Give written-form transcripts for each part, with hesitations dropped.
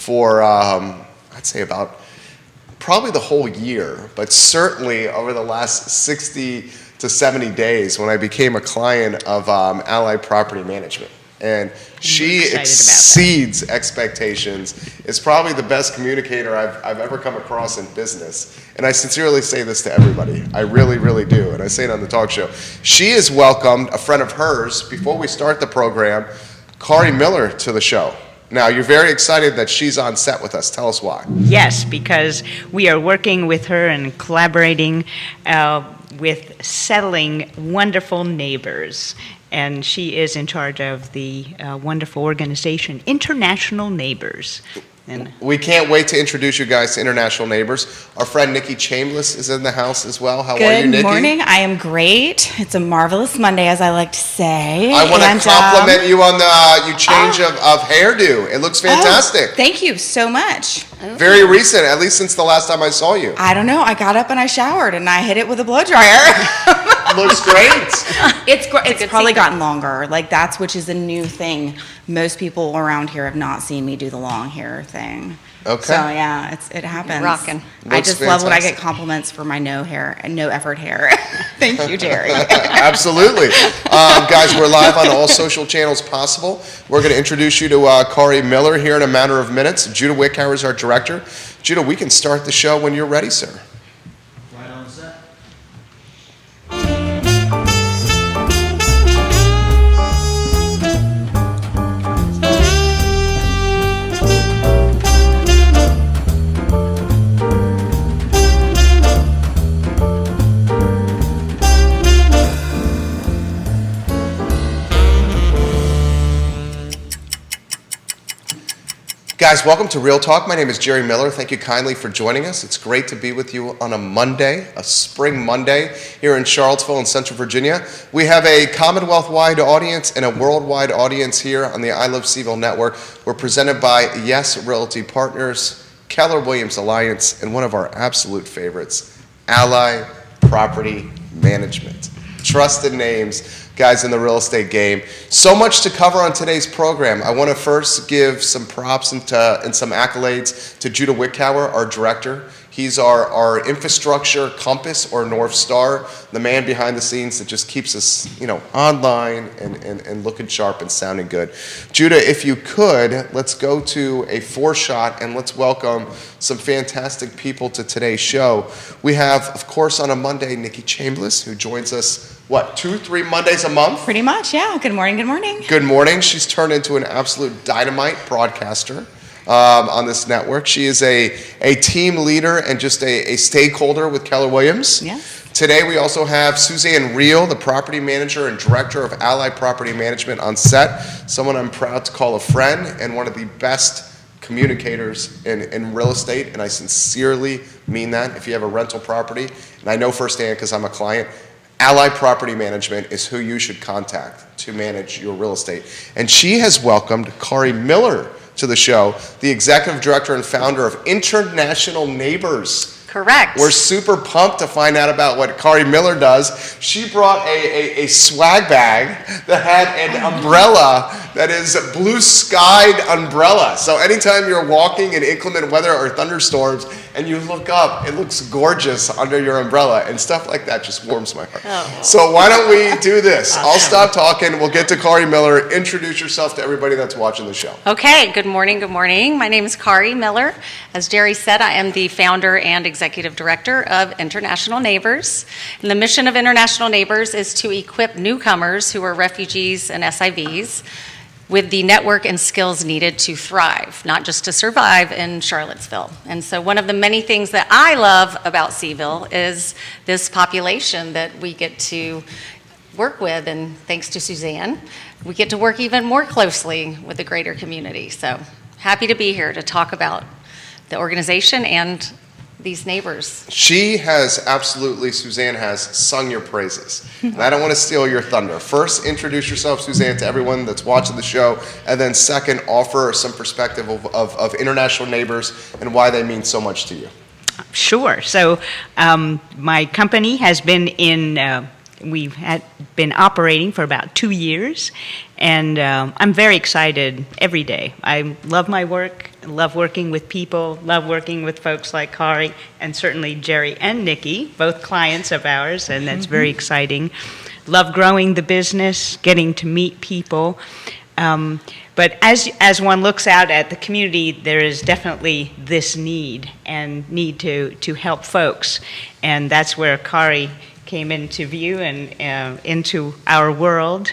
for, I'd say about probably the whole year, but certainly over the last 60 to 70 days when I became a client of Ally Property Management. And she exceeds expectations. Is probably the best communicator I've ever come across in business. And I sincerely say this to everybody. I really, really do. And I say it on the talk show. She has welcomed a friend of hers, before we start the program, Kari Miller, to the show. Now, you're very excited that she's on set with us. Tell us why. Yes, because we are working with her and collaborating with settling wonderful neighbors. And she is in charge of the wonderful organization, International Neighbors. And we can't wait to introduce you guys to International Neighbors. Our friend Nikki Chambliss is in the house as well. How are you, Nikki? Good morning. I am great. It's a marvelous Monday, as I like to say. I want to compliment you on the change of hairdo. It looks fantastic. Thank you so much. Very recent, at least since the last time I saw you. I don't know. I got up and I showered and I hit it with a blow dryer. Looks great. It's probably gotten longer. Like which is a new thing. Most people around here have not seen me do the long hair thing. Okay. So yeah, it happens. Rocking. I just love when I get compliments for my no effort hair. Thank you, Jerry. Absolutely. Guys, we're live on all social channels possible. We're going to introduce you to Kari Miller here in a matter of minutes. Judah Wickhauer is our director. Judah, we can start the show when you're ready, sir. Right on set. Guys, welcome to Real Talk. My name is Jerry Miller. Thank you kindly for joining us. It's great to be with you on a Monday, a spring Monday, here in Charlottesville in Central Virginia. We have a Commonwealth-wide audience and a worldwide audience here on the I Love CVille Network. We're presented by Yes Realty Partners, Keller Williams Alliance, and one of our absolute favorites, Ally Property Management. Trusted names, guys, in the real estate game. So much to cover on today's program. I want to first give some props and some accolades to Judah Wickhauer, our director. He's our infrastructure compass or North Star, the man behind the scenes that just keeps us, online and looking sharp and sounding good. Judah, if you could, let's go to a four-shot and let's welcome some fantastic people to today's show. We have, of course, on a Monday, Nikki Chambliss, who joins us, 2-3 Mondays a month? Pretty much, yeah. Good morning, good morning. Good morning. She's turned into an absolute dynamite broadcaster on this network. She is a team leader and just a stakeholder with Keller Williams. Yeah. Today we also have Suzanne Reel, the property manager and director of Ally Property Management on set, someone I'm proud to call a friend and one of the best communicators in real estate, and I sincerely mean that. If you have a rental property, and I know firsthand because I'm a client, Ally Property Management is who you should contact to manage your real estate. And she has welcomed Kari Miller to the show, the executive director and founder of International Neighbors. Correct. We're super pumped to find out about what Kari Miller does. She brought a swag bag that had an umbrella that is a blue skied umbrella. So anytime you're walking in inclement weather or thunderstorms and you look up, it looks gorgeous under your umbrella, and stuff like that just warms my heart. Oh. So why don't we do this? I'll stop talking. We'll get to Kari Miller. Introduce yourself to everybody that's watching the show. Okay, good morning, good morning. My name is Kari Miller. As Jerry said, I am the founder and executive director of International Neighbors. And the mission of International Neighbors is to equip newcomers who are refugees and SIVs with the network and skills needed to thrive, not just to survive in Charlottesville. And so one of the many things that I love about CVille is this population that we get to work with, and thanks to Suzanne, we get to work even more closely with the greater community. So happy to be here to talk about the organization and these neighbors. She has absolutely, Suzanne has sung your praises. And I don't want to steal your thunder. First, introduce yourself, Suzanne, to everyone that's watching the show. And then second, offer some perspective of International Neighbors and why they mean so much to you. Sure. So my company has been been operating for about 2 years, And I'm very excited every day. I love my work, love working with people, love working with folks like Kari, and certainly Jerry and Nikki, both clients of ours, and that's very exciting. Love growing the business, getting to meet people. But as one looks out at the community, there is definitely this need to help folks. And that's where Kari came into view and into our world.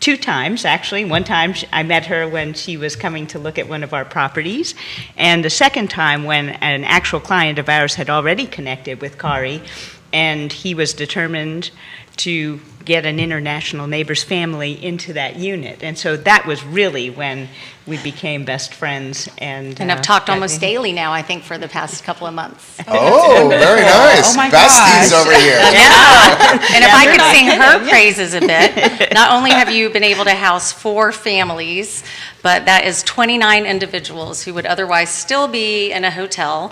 2 times, actually. One time I met her when she was coming to look at one of our properties, and the second time when an actual client of ours had already connected with Kari, and he was determined to get an International Neighbors family into that unit. And so that was really when we became best friends. And I've talked almost daily now, I think, for the past couple of months. Oh, very nice. Oh my Besties gosh. over here. And if I could sing her praises a bit, not only have you been able to house 4 families, but that is 29 individuals who would otherwise still be in a hotel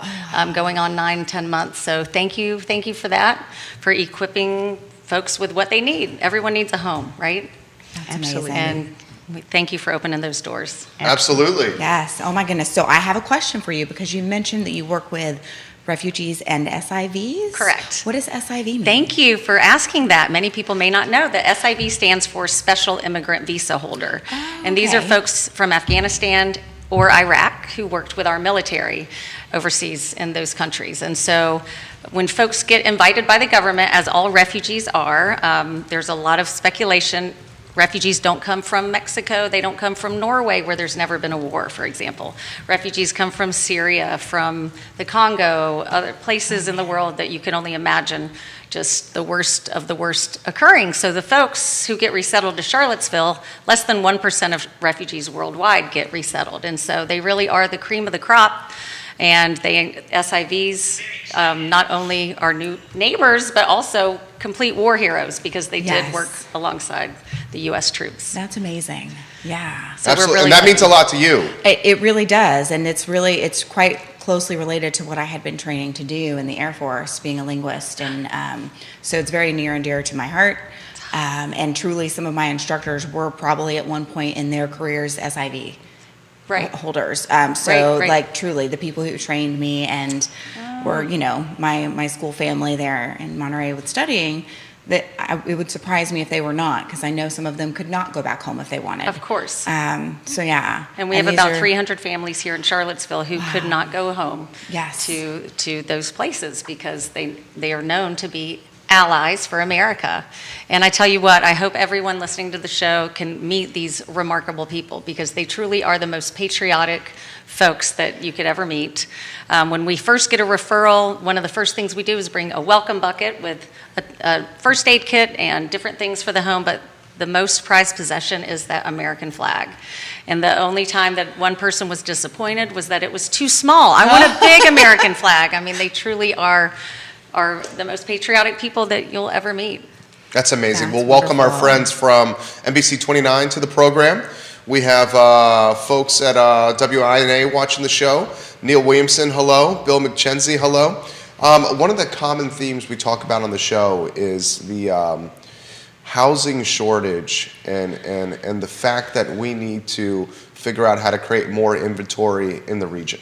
going on 9-10 months. So thank you for that, for equipping folks with what they need. Everyone needs a home, right? That's Absolutely. amazing. And we thank you for opening those doors. Absolutely. Yes. Oh my goodness. So I have a question for you because you mentioned that you work with refugees and SIVs. Correct. What does SIV mean? Thank you for asking that. Many people may not know that SIV stands for Special Immigrant Visa Holder. And these are okay. folks from Afghanistan or Iraq who worked with our military overseas in those countries. And so when folks get invited by the government, as all refugees are, there's a lot of speculation. Refugees don't come from Mexico. They don't come from Norway, where there's never been a war, for example. Refugees come from Syria, from the Congo, other places in the world that you can only imagine just the worst of the worst occurring. So the folks who get resettled to Charlottesville, less than 1% of refugees worldwide get resettled. And so they really are the cream of the crop. And SIVs not only are new neighbors, but also complete war heroes because they Yes. did work alongside the U.S. troops. That's amazing. Yeah. So we're Absolutely. really And that means a lucky. lot to you. It really does, and it's quite closely related to what I had been training to do in the Air Force, being a linguist, and so it's very near and dear to my heart. And truly, some of my instructors were probably at one point in their careers SIV Right. holders. So, Right. like, truly, the people who trained me and were, my school family there in Monterey with studying. It would surprise me if they were not, because I know some of them could not go back home if they wanted. Of course. So yeah. And we have these about are- 300 families here in Charlottesville who could not go home Yes. to those places because they are known to be allies for America. And I tell you what, I hope everyone listening to the show can meet these remarkable people because they truly are the most patriotic folks that you could ever meet. When we first get a referral, one of the first things we do is bring a welcome bucket with a first aid kit and different things for the home, but the most prized possession is that American flag. And the only time that one person was disappointed was that it was too small. I want a big American flag. I mean, they truly are the most patriotic people that you'll ever meet. That's amazing. That's We'll welcome our wonderful. friends from NBC 29 to the program. We have folks at WINA watching the show. Neil Williamson, hello. Bill McKenzie, hello. One of the common themes we talk about on the show is the housing shortage and the fact that we need to figure out how to create more inventory in the region.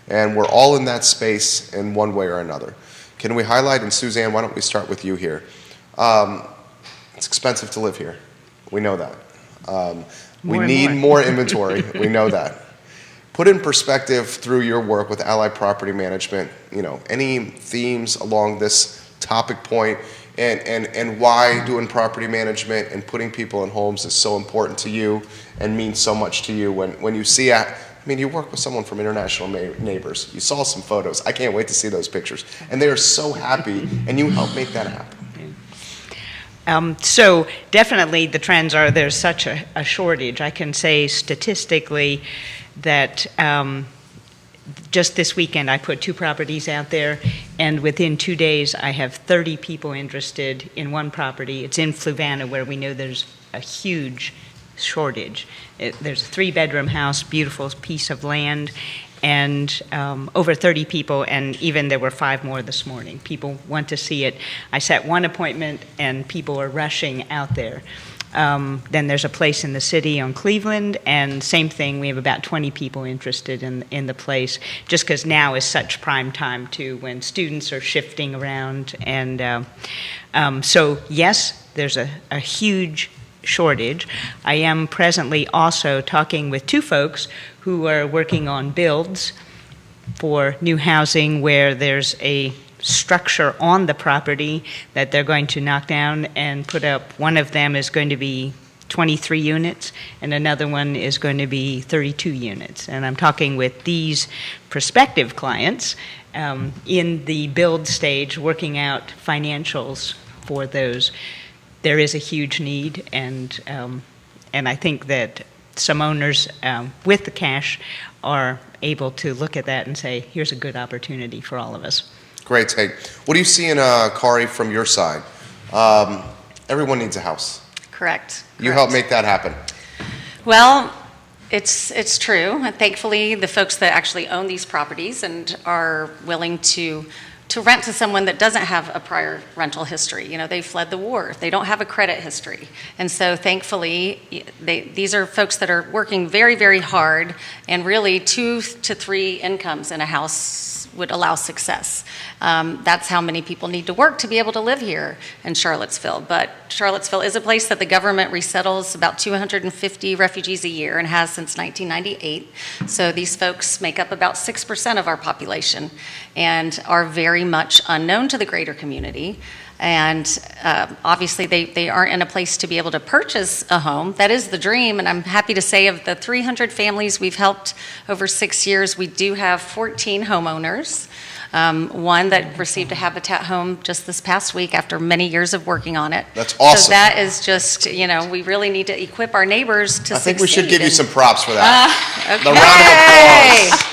And we're all in that space in one way or another. Can we highlight, and Suzanne, why don't we start with you here? It's expensive to live here. We know that. We More and need more. more inventory. We know that. Put in perspective through your work with Allied Property Management, any themes along this topic point and why doing property management and putting people in homes is so important to you and means so much to you when you see you work with someone from International Neighbors. You saw some photos. I can't wait to see those pictures. And they are so happy, and you help make that happen. So definitely the trends are there's such a shortage. I can say statistically that just this weekend I put 2 properties out there, and within 2 days I have 30 people interested in one property. It's in Fluvanna, where we know there's a huge shortage. There's a 3-bedroom house, beautiful piece of land, and over 30 people, and even there were 5 more this morning. People want to see it. I set one appointment, and people are rushing out there. Then there's a place in the city on Cleveland, and same thing, we have about 20 people interested in the place, just because now is such prime time, too, when students are shifting around. And so, yes, there's a huge shortage. I am presently also talking with two folks who are working on builds for new housing where there's a structure on the property that they're going to knock down and put up. One of them is going to be 23 units, and another one is going to be 32 units. And I'm talking with these prospective clients in the build stage, working out financials for those. There is a huge need, and I think that some owners with the cash are able to look at that and say, here's a good opportunity for all of us. Great take. What do you see in Kari from your side? Everyone needs a house. Correct. You help make that happen. Well, it's true. And thankfully, the folks that actually own these properties and are willing to rent to someone that doesn't have a prior rental history. You know, they fled the war. They don't have a credit history. And so thankfully, these are folks that are working very, very hard, and really 2 to 3 incomes in a house would allow success. That's how many people need to work to be able to live here in Charlottesville. But Charlottesville is a place that the government resettles about 250 refugees a year and has since 1998. So these folks make up about 6% of our population and are very much unknown to the greater community. And obviously, they aren't in a place to be able to purchase a home. That is the dream, and I'm happy to say of the 300 families we've helped over 6 years, we do have 14 homeowners. One that received a Habitat home just this past week after many years of working on it. That's awesome. So that is just, we really need to equip our neighbors to succeed. I think we should give you some props for that. Okay. The round of applause.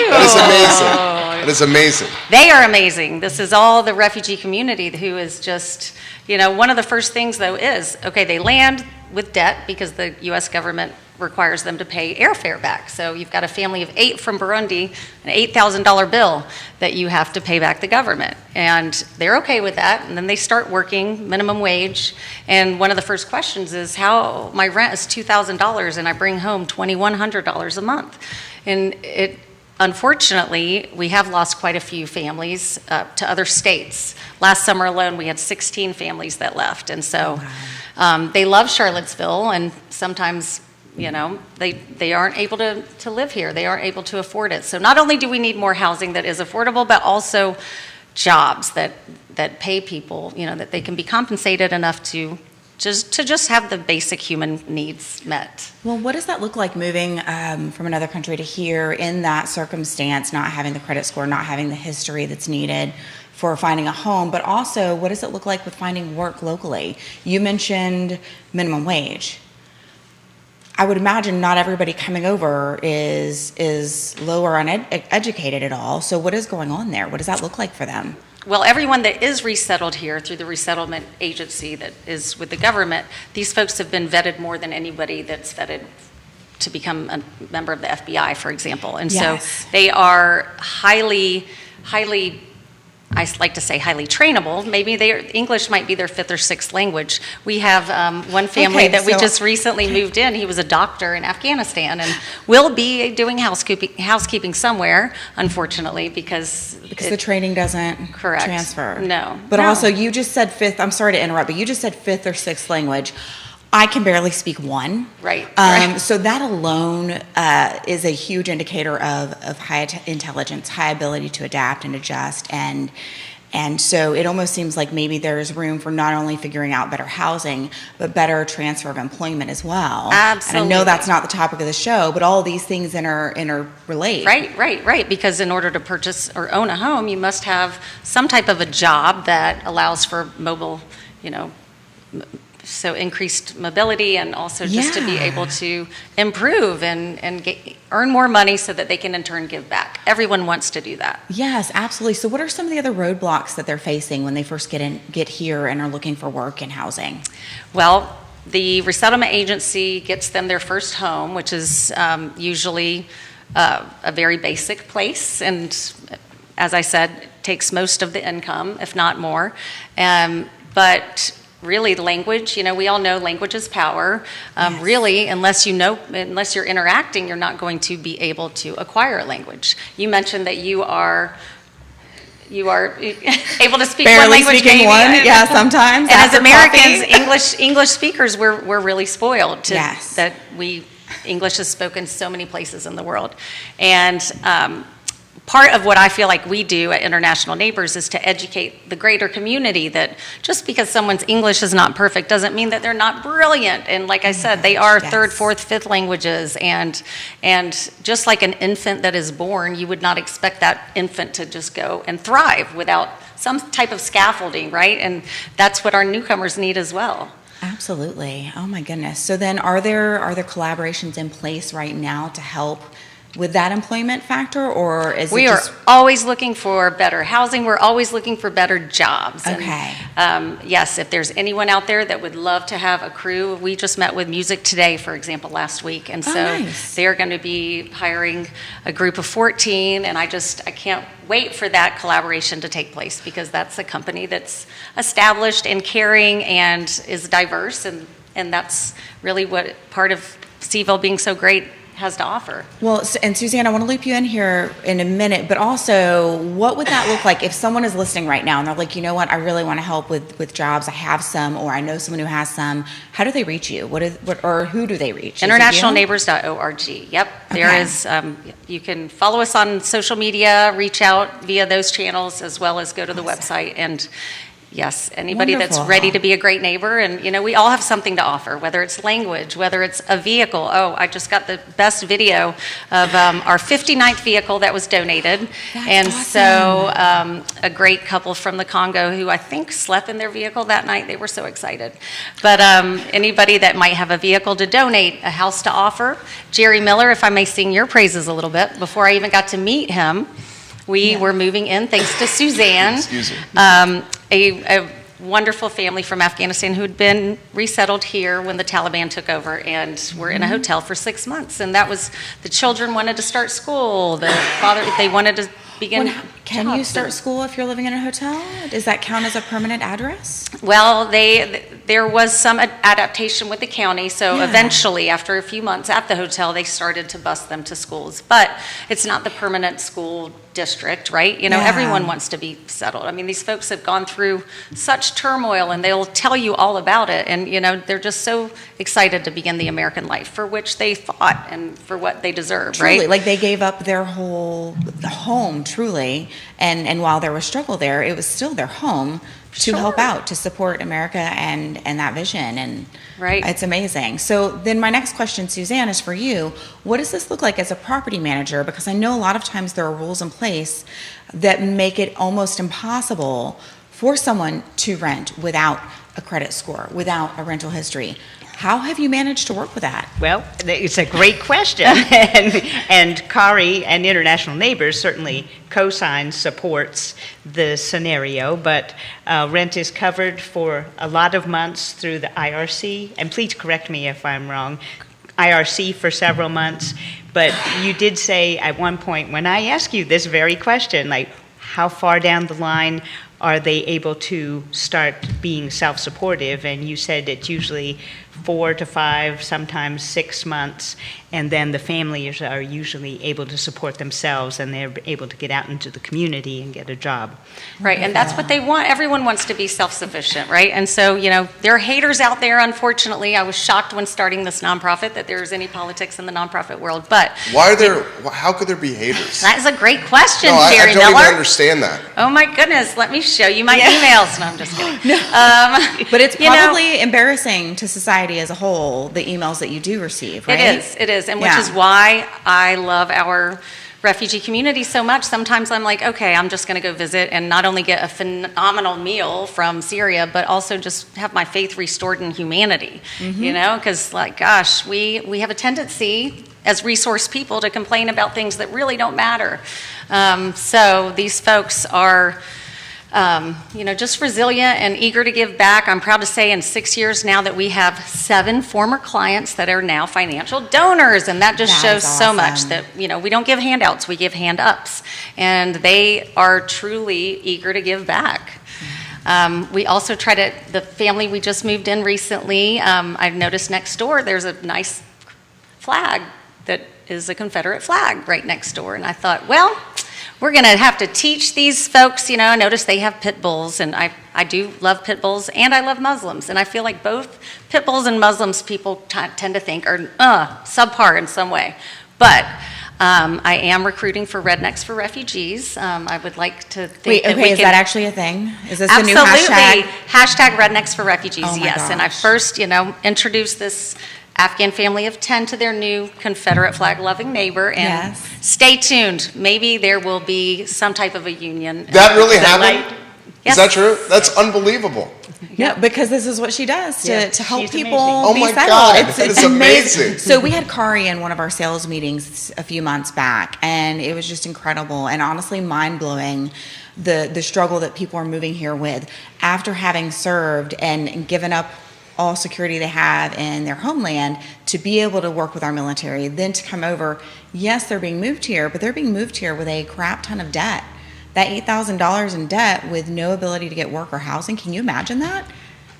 That is amazing. That is amazing. They are amazing. This is all the refugee community who is just, one of the first things, though, is, okay, they land with debt because the U.S. government requires them to pay airfare back. So you've got a family of 8 from Burundi, an $8,000 bill that you have to pay back the government. And they're okay with that. And then they start working minimum wage. And one of the first questions is how my rent is $2,000 and I bring home $2,100 a month. And unfortunately, we have lost quite a few families to other states. Last summer alone, we had 16 families that left. And so they love Charlottesville, and sometimes, they aren't able to live here. They aren't able to afford it. So not only do we need more housing that is affordable, but also jobs that pay people, that they can be compensated enough to just have the basic human needs met. Well, what does that look like moving from another country to here in that circumstance, not having the credit score, not having the history that's needed for finding a home, but also what does it look like with finding work locally? You mentioned minimum wage. I would imagine not everybody coming over is low or uneducated at all. So what is going on there? What does that look like for them? Well, everyone that is resettled here through the resettlement agency that is with the government, these folks have been vetted more than anybody that's vetted to become a member of the FBI, for example. And Yes. so they are highly, I like to say highly trainable. Maybe English might be their 5th or 6th language. We have one family that we just recently moved in. He was a doctor in Afghanistan and will be doing housekeeping somewhere, unfortunately, because the training doesn't transfer. No. But also, you just said 5th, I'm sorry to interrupt, but you just said 5th or 6th language. I can barely speak one. Right. So that alone is a huge indicator of high intelligence, high ability to adapt and adjust. And so it almost seems like maybe there's room for not only figuring out better housing, but better transfer of employment as well. Absolutely. And I know that's not the topic of the show, but all these things interrelate. Right. Because in order to purchase or own a home, you must have some type of a job that allows for mobile, so increased mobility, and also just to be able to improve and earn more money so that they can in turn give back. Everyone wants to do that. Yes, absolutely. So what are some of the other roadblocks that they're facing when they first get here and are looking for work and housing? Well, the resettlement agency gets them their first home, which is usually a very basic place, and as I said, takes most of the income, if not more. But really language, we all know language is power. Really, unless you're interacting, you're not going to be able to acquire a language. You mentioned that you are able to speak one Barely language, speaking maybe. one, yeah, sometimes. And as after Americans, coffee. English speakers, we're really spoiled Yes. that English is spoken so many places in the world. And part of what I feel like we do at International Neighbors is to educate the greater community that just because someone's English is not perfect doesn't mean that they're not brilliant. And like I said, they are Yes. third, fourth, fifth languages. And just like an infant that is born, you would not expect that infant to just go and thrive without some type of scaffolding, right? And that's what our newcomers need as well. Absolutely. Oh my goodness. So then are there collaborations in place right now to help with that employment factor, or is We it are just always looking for better housing. We're always looking for better jobs. Okay. And, yes, if there's anyone out there that would love to have a crew, we just met with Music Today, for example, last week. And Oh, so nice. they're going to be hiring a group of 14. And I can't wait for that collaboration to take place, because that's a company that's established and caring and is diverse. And that's really what part of Seaville being so great has to offer. Well, and Suzanne, I want to loop you in here in a minute, but also, what would that look like if someone is listening right now and they're like, you know what, I really want to help with jobs. I have some, or I know someone who has some. How do they reach you? Or who do they reach? Is it you? Internationalneighbors.org. Yep. There Okay. is, you can follow us on social media, reach out via those channels, as well as go to the website. And yes, anybody that's Wonderful. ready to be a great neighbor. And, we all have something to offer, whether it's language, whether it's a vehicle. Oh, I just got the best video of our 59th vehicle that was donated. That's and awesome. so a great couple from the Congo who I think slept in their vehicle that night. They were so excited. But anybody that might have a vehicle to donate, a house to offer. Jerry Miller, if I may sing your praises a little bit, before I even got to meet him, we were moving in thanks to Suzanne. Excuse me. A wonderful family from Afghanistan who had been resettled here when the Taliban took over, and were in a hotel for 6 months. And that was, the children wanted to start school, the father, they wanted to begin Can you jobs. start school if you're living in a hotel? Does that count as a permanent address? Well, there was some adaptation with the county, so Yeah. eventually, after a few months at the hotel, they started to bus them to schools. But it's not the permanent school district, right? Yeah. Everyone wants to be settled. I mean, these folks have gone through such turmoil, and they'll tell you all about it. And, they're just so excited to begin the American life for which they fought and for what they deserve, Truly, right? like they gave up their whole home, truly, and while there was struggle there, it was still their home to help Sure. out, to support America and that vision, and Right. it's amazing. So then my next question, Suzanne, is for you. What does this look like as a property manager? Because I know a lot of times there are rules in place that make it almost impossible for someone to rent without a credit score, without a rental history. How have you managed to work with that? Well, it's a great question, and Kari and International Neighbors certainly co-signs, supports the scenario, but rent is covered for a lot of months through the IRC, and please correct me if I'm wrong, IRC for several months, but you did say at one point, when I asked you this very question, like, how far down the line are they able to start being self-supportive? And you said it's usually 4 to 5, sometimes 6 months, and then the families are usually able to support themselves, and they're able to get out into the community and get a job. Right, and that's what they want. Everyone wants to be self-sufficient, right? And so, there are haters out there, unfortunately. I was shocked when starting this nonprofit that there was any politics in the nonprofit world, but How could there be haters? that is a great question, No, I Jerry don't Miller. even understand that. Oh my goodness, let me show you my emails. No, I'm just kidding. But it's You know- probably embarrassing to society as a whole, the emails that you do receive, right? It is, and which Yeah. is why I love our refugee community so much. Sometimes I'm like, okay, I'm just going to go visit and not only get a phenomenal meal from Syria, but also just have my faith restored in humanity, because gosh, we have a tendency as resource people to complain about things that really don't matter. So these folks are just resilient and eager to give back. I'm proud to say in 6 years now that we have 7 former clients that are now financial donors, and that just That shows is so much awesome. that, we don't give handouts, we give hand ups, and they are truly eager to give back. We also try to, the family we just moved in recently, I've noticed next door there's a nice flag that is a Confederate flag right next door. And I thought, well, we're going to have to teach these folks, you know, I noticed they have pit bulls, and I do love pit bulls, and I love Muslims. And I feel like both pit bulls and Muslims people tend to think are subpar in some way. But I am recruiting for Rednecks for Refugees. I would like to think Wait, that okay, we is can... that actually a thing? Is this Absolutely. the new hashtag? Hashtag Rednecks for Refugees, Oh my yes. And I gosh. first, you know, introduced this Afghan family of 10 to their new Confederate flag-loving neighbor. And Yes. stay tuned. Maybe there will be some type of a union. That really Is that happened? right? Is that true? That's unbelievable. No, because this is what she does to, Yeah, to help she's people amazing. Oh be my settled. God, It's, that it's is amazing. So we had Kari in one of our sales meetings a few months back, and it was just incredible and honestly mind-blowing the struggle that people are moving here with after having served and given up all security they have in their homeland to be able to work with our military, then to come over. Yes, they're being moved here, but they're being moved here with a crap ton of debt. That $8,000 in debt with no ability to get work or housing. Can you imagine that?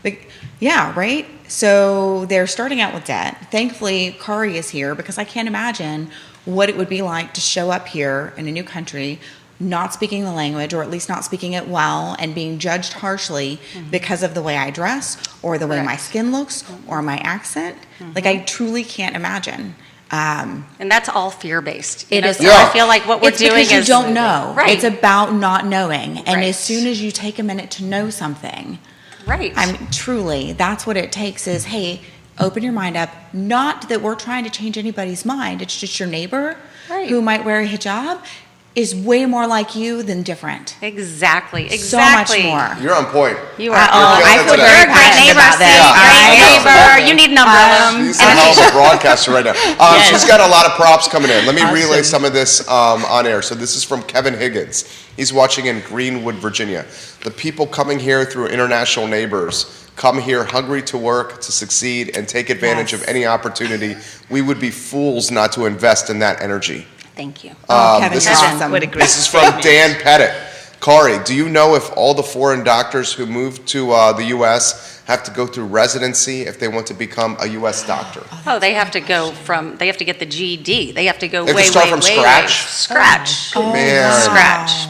Like, yeah, right? So they're starting out with debt. Thankfully, Kari is here because I can't imagine what it would be like to show up here in a new country, not speaking the language, or at least not speaking it well, and being judged harshly because of the way I dress, or the way my Correct. skin looks, or my accent. Like, I truly can't imagine. And that's all fear-based. It is. So Yeah. I feel like what we're It's doing because you is... don't know. Right. It's about not knowing. And Right. as soon as you take a minute to know something, Right. truly, that's what it takes is, hey, open your mind up. Not that we're trying to change anybody's mind. It's just your neighbor Right. who might wear a hijab is way more like you than different. Exactly. So much Exactly. more. You're on point. You I are. killing it feel today. very You're a great passionate neighbor, about see? this. Great I- neighbor. You need an umbrella. She's a hell of a broadcaster right now. Yes. She's got a lot of props coming in. Let me relay Awesome. some of this on air. So this is from Kevin Higgins. He's watching in Greenwood, Virginia. The people coming here through international neighbors come here hungry to work, to succeed, and take advantage Yes. of any opportunity. We would be fools not to invest in that energy. Thank you. Oh, Kevin, this you're is- awesome. What a great This is from statement. Dan Pettit. Kari, do you know if all the foreign doctors who move to the U.S. have to go through residency if they want to become a U.S. doctor? Oh, they have to get the GED. They have to go They have way, to start way, from way, scratch? way. Scratch. Oh, Man. wow. Scratch.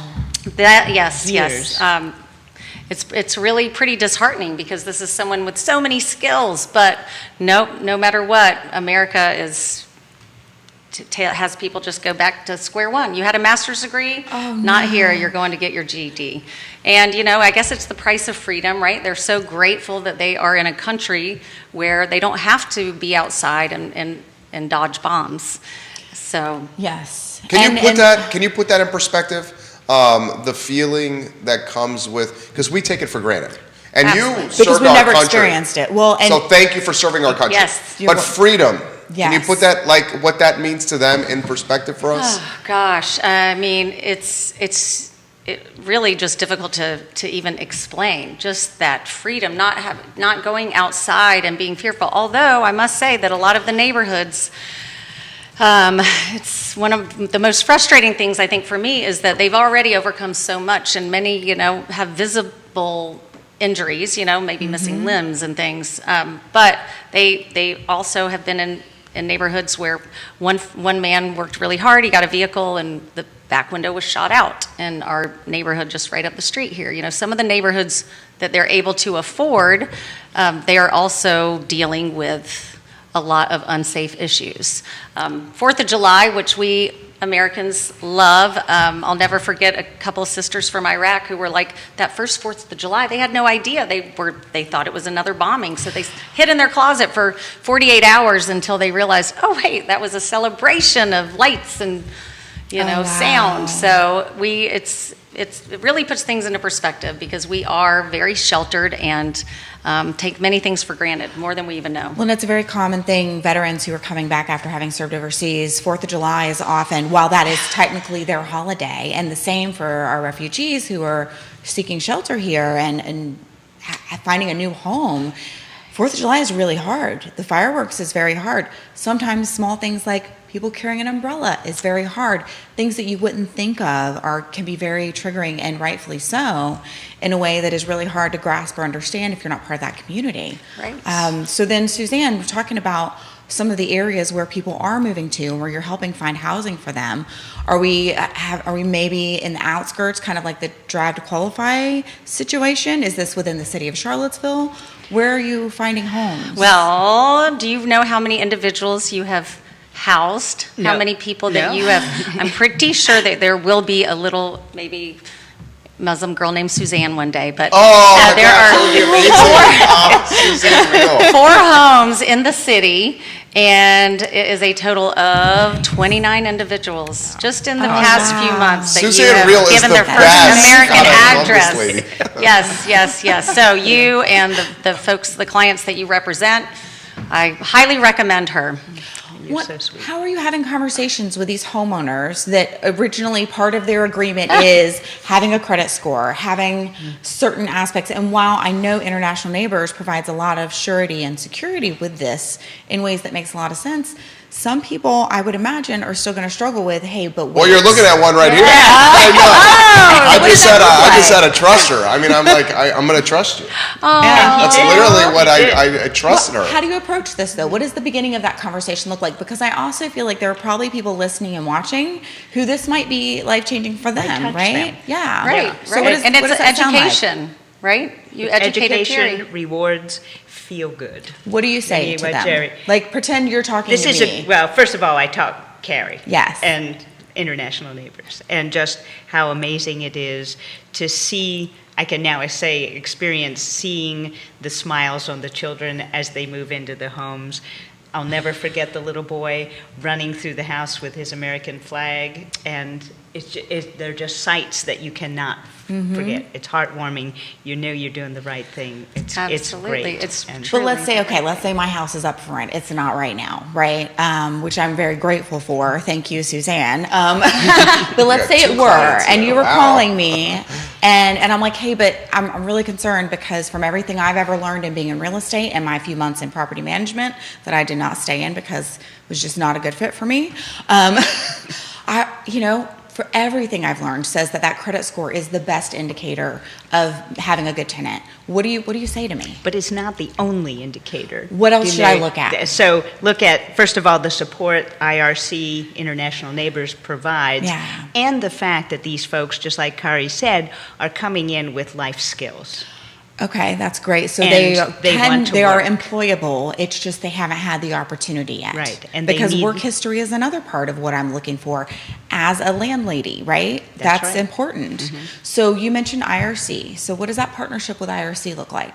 That, yes, Years. yes. It's really pretty disheartening because this is someone with so many skills, but no matter what, America has people just go back to square one. You had a master's degree, not here, you're going to get your GED. And, you know, I guess it's the price of freedom, right? They're so grateful that they are in a country where they don't have to be outside and dodge bombs. So, Yes. Can you put that in perspective? The feeling that comes with, because we take it for granted. And you Absolutely. Because served we've our never country. experienced it. Well, and So thank you for serving our country. Yes. But freedom, can you Yes. put that, like, what that means to them in perspective for us? oh, gosh, I mean, it's really just difficult to even explain. Just that freedom, not going outside and being fearful. Although I must say that a lot of the neighborhoods, it's one of the most frustrating things I think for me is that they've already overcome so much, and many, you know, have visible injuries, you know, maybe missing limbs and things. But they also have been in neighborhoods where one man worked really hard. He got a vehicle and the back window was shot out in our neighborhood just right up the street here. You know, some of the neighborhoods that they're able to afford, they are also dealing with a lot of unsafe issues. 4th of July, which we Americans love. I'll never forget a couple of sisters from Iraq who were like, that first 4th of July, they had no idea. They thought it was another bombing. So they hid in their closet for 48 hours until they realized, oh wait, that was a celebration of lights and, you know, wow. sound. So it really puts things into perspective because we are very sheltered and take many things for granted, more than we even know. Well, and it's a very common thing, veterans who are coming back after having served overseas, 4th of July is often, while that is technically their holiday, and the same for our refugees who are seeking shelter here and finding a new home. 4th of July is really hard. The fireworks is very hard. Sometimes small things like people carrying an umbrella is very hard. Things that you wouldn't think of can be very triggering, and rightfully so, in a way that is really hard to grasp or understand if you're not part of that community. Right. So then, Suzanne, we're talking about some of the areas where people are moving to and where you're helping find housing for them. Are we maybe in the outskirts, kind of like the Drive to Qualify situation? Is this within the city of Charlottesville? Where are you finding homes? Well, do you know how many individuals you have housed? How No. many people that No. you have? I'm pretty sure that there will be a little, maybe Muslim girl named Suzanne one day, but Oh, my there gosh, are that would be amazing. Suzanne Real. 4 homes in the city, and it is a total of 29 individuals just in the past few months that Suzanne you have Real is given the their first best. American God, I love this address. lady. Yes. So you and the folks, the clients that you represent, I highly recommend her. You're so sweet. How are you having conversations with these homeowners that originally part of their agreement is having a credit score, having certain aspects? And while I know International Neighbors provides a lot of surety and security with this in ways that makes a lot of sense, some people, I would imagine, are still going to struggle with, hey, but Well, you're looking at one right here. I just said I trust her. I mean, I'm like, I'm going to trust you. That's literally what I trusted her. How do you approach this, though? What does the beginning of that conversation look like? Because I also feel like there are probably people listening and watching who this might be life-changing for them, touch right? them. Yeah. Right, So right. what does- And what it's does that sound like? education, right? You educated Jerry. Education, rewards, feel good. What do you say Maybe to what them? Jerry- Like, pretend you're talking This to is me. well, first of all, I taught Carrie. Yes. And International Neighbors, and just how amazing it is to see. I can now experience seeing the smiles on the children as they move into the homes. I'll never forget the little boy running through the house with his American flag, and they're just sights that you cannot forget. It's heartwarming. You know you're doing the right thing. It's Absolutely. great. It's And- But let's say my house is up for rent. It's not right now, right? Which I'm very grateful for. Thank you, Suzanne. But let's got say it 2 were, clients and now. you were Wow. calling me, and I'm like, hey, but I'm really concerned because from everything I've ever learned in being in real estate and my few months in property management that I did not stay in because it was just not a good fit for me. For everything I've learned says that credit score is the best indicator of having a good tenant. What do you say to me? But it's not the only indicator. What else You should I know, look at? So look at, first of all, the support IRC, International Neighbors, provides, Yeah. and the fact that these folks, just like Kari said, are coming in with life skills. Okay, that's great. So And they want to they are work. employable. It's just they haven't had the opportunity yet. Right, and they because need- work history is another part of what I'm looking for as a landlady, right? That's That's right. important. So you mentioned IRC. So what does that partnership with IRC look like?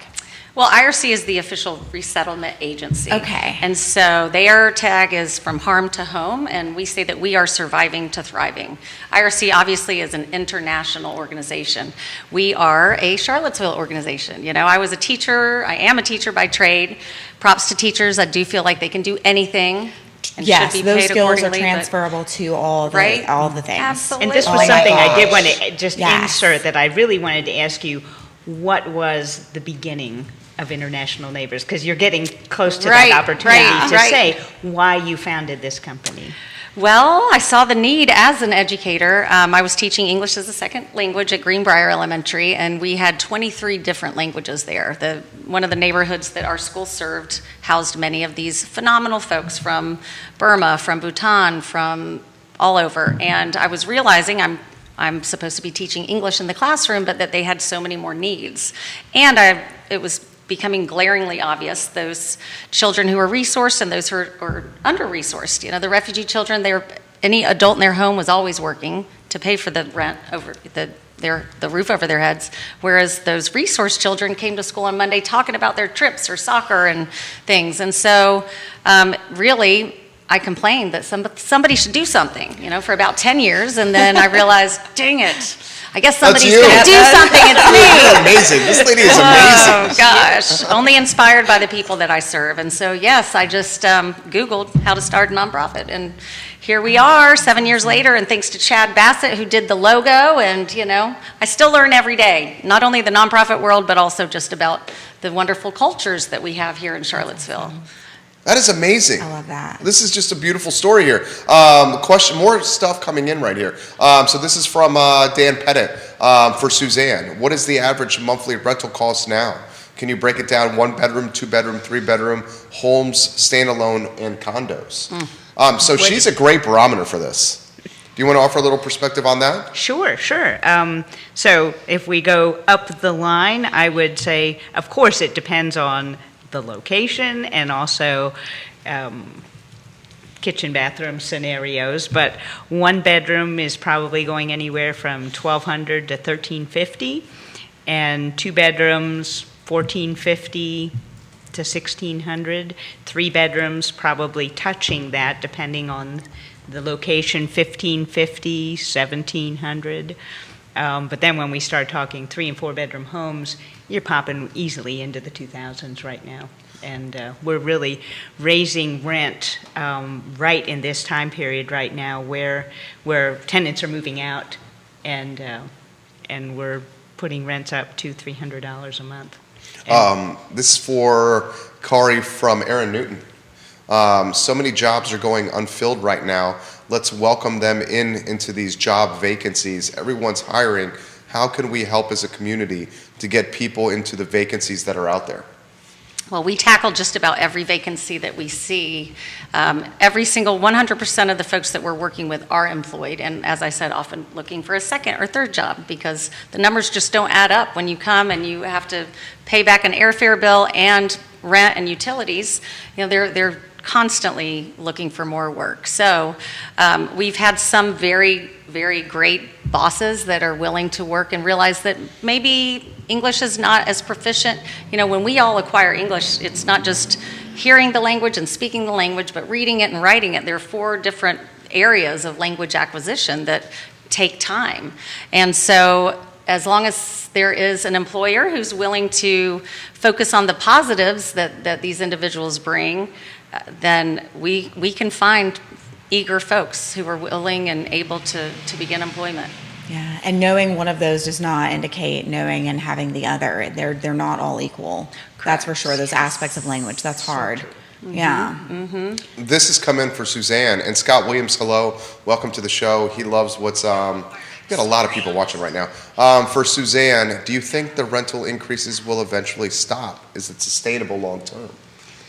Well, IRC is the official resettlement agency. Okay. And so their tag is from harm to home, and we say that we are surviving to thriving. IRC obviously is an international organization. We are a Charlottesville organization. You know, I am a teacher by trade. Props to teachers. I do feel like they can do anything and Yes, should be those paid skills are accordingly, but- transferable to all the Right? things. Absolutely. And this Oh was my something I did gosh. want to just Yes. insert that I really wanted to ask you, what was the beginning of International Neighbors? Because you're getting close to Right, that opportunity right, to right. say why you founded this company. Well, I saw the need as an educator. I was teaching English as a second language at Greenbrier Elementary, and we had 23 different languages there. One of the neighborhoods that our school served housed many of these phenomenal folks from Burma, from Bhutan, from all over. And I was realizing I'm supposed to be teaching English in the classroom, but that they had so many more needs. And it was becoming glaringly obvious, those children who are resourced and those who are under-resourced. You know, the refugee children, any adult in their home was always working to pay for the rent over the roof over their heads, whereas those resource children came to school on Monday talking about their trips or soccer and things. And so really, I complained that somebody should do something, for about 10 years, and then I realized, dang it, I guess somebody's you. going to do something. It's me. You're amazing. This lady is Oh, amazing. gosh. Only inspired by the people that I serve. And so, yes, I just Googled how to start a nonprofit. And here we are 7 years later. And thanks to Chad Bassett, who did the logo. And, I still learn every day, not only the nonprofit world, but also just about the wonderful cultures that we have here in Charlottesville. That is amazing. I love that. This is just a beautiful story here. More stuff coming in right here. So this is from Dan Pettit for Suzanne. What is the average monthly rental cost now? Can you break it down? 1 bedroom, 2 bedroom, 3 bedroom, homes, standalone, and condos. So she's a great barometer for this. Do you want to offer a little perspective on that? Sure. So if we go up the line, I would say, of course, it depends on the location and also kitchen bathroom scenarios, but 1 bedroom is probably going anywhere from $1,200 to $1,350, and 2 bedrooms $1,450 to $1,600. 3 bedrooms probably touching that, depending on the location, $1,550, $1,700. But then when we start talking 3 and 4 bedroom homes, you're popping easily into the 2000s right now. And we're really raising rent right in this time period right now where tenants are moving out, and we're putting rents up to $300 a month. This is for Kari from Aaron Newton. So many jobs are going unfilled right now. Let's welcome them into these job vacancies. Everyone's hiring. How can we help as a community to get people into the vacancies that are out there? Well, we tackle just about every vacancy that we see. Every single 100% of the folks that we're working with are employed, and as I said, often looking for a second or third job because the numbers just don't add up when you come and you have to pay back an airfare bill and rent and utilities. You know, they're constantly looking for more work. So we've had some very, very great bosses that are willing to work and realize that maybe English is not as proficient. You know, when we all acquire English, it's not just hearing the language and speaking the language, but reading it and writing it. There are 4 different areas of language acquisition that take time. And so as long as there is an employer who's willing to focus on the positives that these individuals bring, then we can find eager folks who are willing and able to begin employment. Yeah, and knowing one of those does not indicate knowing and having the other. They're not all equal. That's for sure. Those aspects of language, that's hard. Yeah. This has come in for Suzanne. And Scott Williams, hello. Welcome to the show. He loves what's... We've got a lot of people watching right now. For Suzanne, do you think the rental increases will eventually stop? Is it sustainable long term?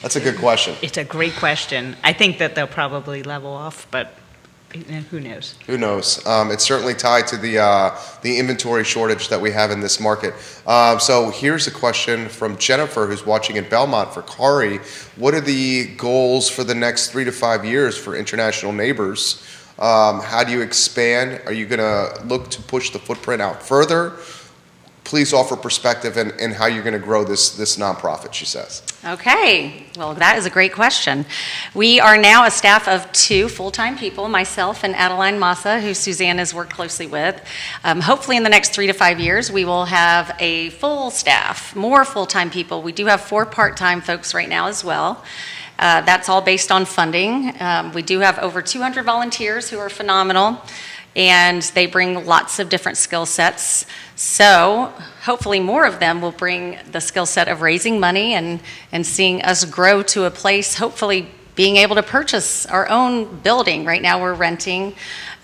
That's a good question. It's a great question. I think that they'll probably level off, but who knows? Who knows? It's certainly tied to the inventory shortage that we have in this market. So here's a question from Jennifer, who's watching in Belmont for Kari. What are the goals for the next 3 to 5 years for International Neighbors? How do you expand? Are you going to look to push the footprint out further? Please offer perspective and how you're going to grow this nonprofit, she says. Okay, well, that is a great question. We are now a staff of 2 full-time people, myself and Adeline Massa, who Suzanne has worked closely with. Hopefully in the next 3 to 5 years, we will have a full staff, more full-time people. We do have 4 part-time folks right now as well. That's all based on funding. We do have over 200 volunteers who are phenomenal, and they bring lots of different skill sets. So hopefully more of them will bring the skill set of raising money and seeing us grow to a place, hopefully being able to purchase our own building. Right now we're renting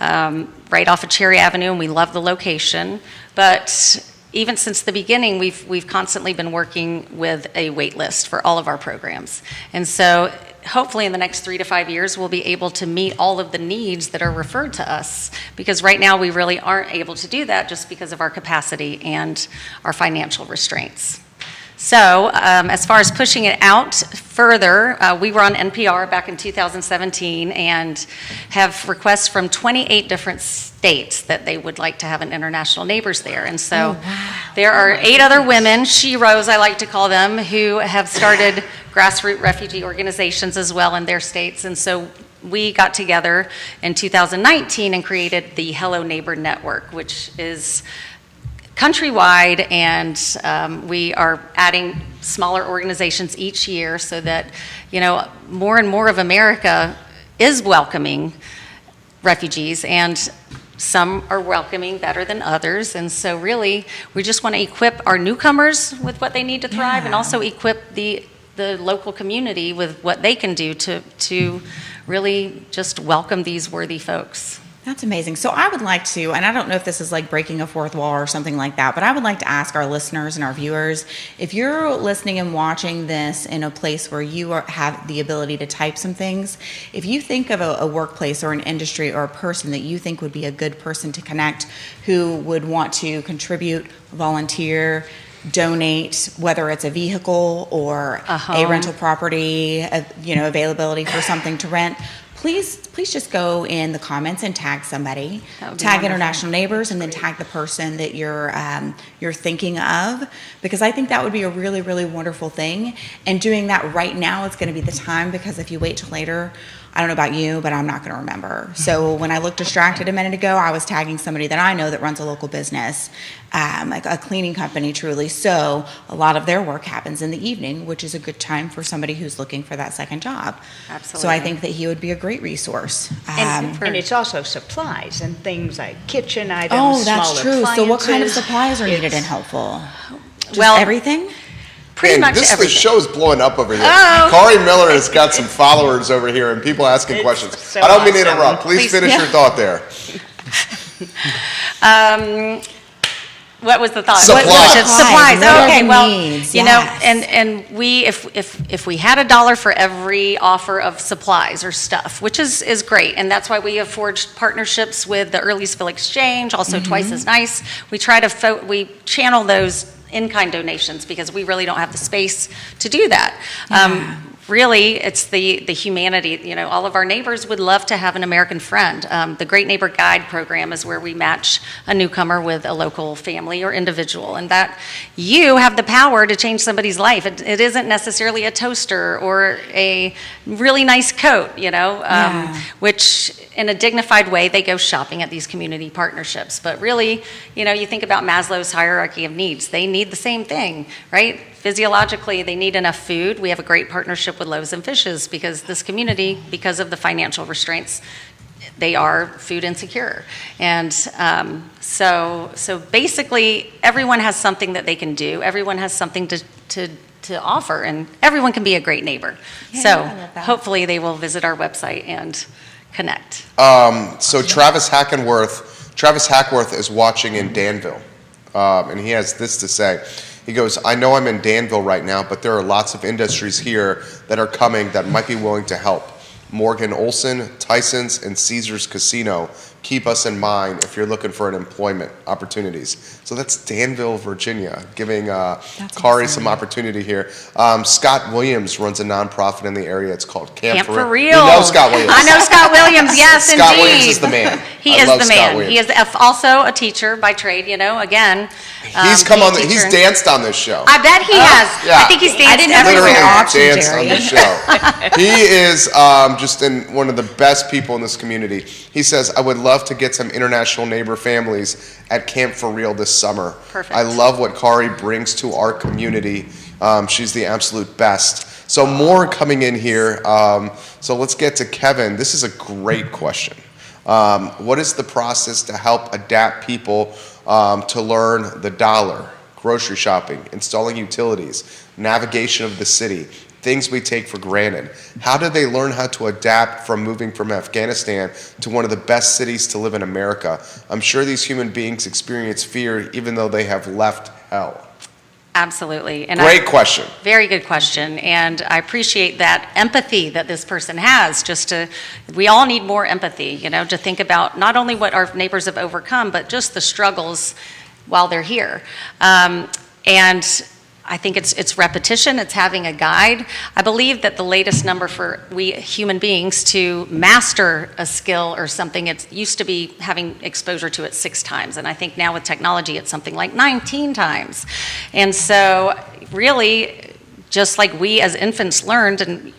right off of Cherry Avenue, and we love the location. But even since the beginning, we've constantly been working with a wait list for all of our programs. And so hopefully in the next 3 to 5 years, we'll be able to meet all of the needs that are referred to us, because right now we really aren't able to do that just because of our capacity and our financial restraints. So as far as pushing it out further, we were on NPR back in 2017 and have requests from 28 different states that they would like to have an International Neighbors there. And so there are 8 other women, she-ros I like to call them, who have started grassroots refugee organizations as well in their states. And so we got together in 2019 and created the Hello Neighbor Network, which is countrywide, and we are adding smaller organizations each year so that, you know, more and more of America is welcoming refugees, and some are welcoming better than others. And so really, we just want to equip our newcomers with what they need to thrive, and also equip the the local community with what they can do to really just welcome these worthy folks. That's amazing. So I would like to, and I don't know if this is like breaking a fourth wall or something like that, but I would like to ask our listeners and our viewers, if you're listening and watching this in a place where you have the ability to type some things, if you think of a workplace or an industry or a person that you think would be a good person to connect, who would want to contribute, volunteer, donate, whether it's a vehicle or a rental property, availability for something to rent, please just go in the comments and tag somebody, tag International Neighbors, and then tag the person that you're thinking of, because I think that would be a really, really wonderful thing. And doing that right now is going to be the time, because if you wait till later, I don't know about you, but I'm not going to remember. So when I looked distracted a minute ago, I was tagging somebody that I know that runs a local business, like a cleaning company, truly. So a lot of their work happens in the evening, which is a good time for somebody who's looking for that second job. Absolutely. So I think that he would be a great resource. And it's also supplies and things like kitchen items, Oh, that's small true. So what kind of appliances. supplies are needed It's- and helpful? Just Well, everything? Pretty Man, much the everything. show's blowing up over here. Oh. Kari Miller has got some followers over here and people asking It's questions. so I don't mean to awesome. interrupt. Please finish your thought there. What was the thought? Supplies. What was it? Supplies. Supplies. What are Okay. the Well, needs? you Yes. know, and we, if we had $1 for every offer of supplies or stuff, which is great, and that's why we have forged partnerships with the Earlysville Exchange, also Twice as Nice. We try to we channel those in-kind donations because we really don't have the space to do that. Really, it's the humanity. You know, all of our neighbors would love to have an American friend. The Great Neighbor Guide program is where we match a newcomer with a local family or individual, and that you have the power to change somebody's life. It isn't necessarily a toaster or a really nice coat, which in a dignified way, they go shopping at these community partnerships. But really, you think about Maslow's hierarchy of needs. They need the same thing, right? Physiologically, they need enough food. We have a great partnership with Loaves and Fishes because this community, because of the financial restraints, they are food insecure. And so basically, everyone has something that they can do. Everyone has something to offer, and everyone can be a great neighbor. Yeah, So I love that. hopefully they will visit our website and connect. So Travis Hackworth is watching in Danville, and he has this to say. He goes, I know I'm in Danville right now, but there are lots of industries here that are coming that might be willing to help. Morgan Olson, Tyson's, and Caesars Casino. Keep us in mind if you're looking for an employment opportunities. So that's Danville, Virginia, giving Kari awesome. some opportunity here. Scott Williams runs a nonprofit in the area. It's called Camp For Real. You know Scott Williams. I know Scott Williams, yes, Scott indeed. Williams is the man. He I is love the Scott man. Williams. He is also a teacher by trade, again. He's come PE on. He's teacher. danced on this show. I bet he has. Yeah. I think he's danced didn't know there Literally was an everywhere. option, danced on Jerry. the show. He is just one of the best people in this community. He says, I would love to get some international neighbor families at Camp for Real this summer. Perfect. I love what Kari brings to our community. She's the absolute best. So more coming in here. So let's get to Kevin. This is a great question. What is the process to help adapt people to learn the dollar, grocery shopping, installing utilities, navigation of the city, things we take for granted? How do they learn how to adapt from moving from Afghanistan to one of the best cities to live in America? I'm sure these human beings experience fear even though they have left hell. Absolutely. And Great question. Very good question, and I appreciate that empathy that this person has. We all need more empathy, to think about not only what our neighbors have overcome, but just the struggles while they're here. And I think it's repetition, it's having a guide. I believe that the latest number for we human beings to master a skill or something, it used to be having exposure to it 6 times. And I think now with technology, it's something like 19 times. And so really, just like we as infants learned and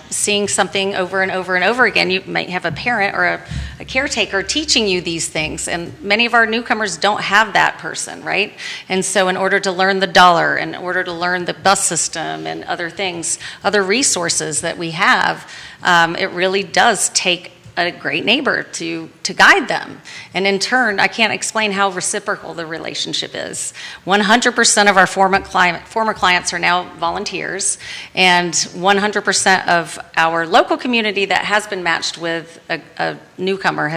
seeing something over and over and over again, you might have a parent or a caretaker teaching you these things, and many of our newcomers don't have that person, right? And so in order to learn the dollar, in order to learn the bus system and other things, other resources that we have, it really does take a great neighbor to guide them. And in turn, I can't explain how reciprocal the relationship is. 100% of our former clients are now volunteers, and 100% of our local community that has been matched with a newcomer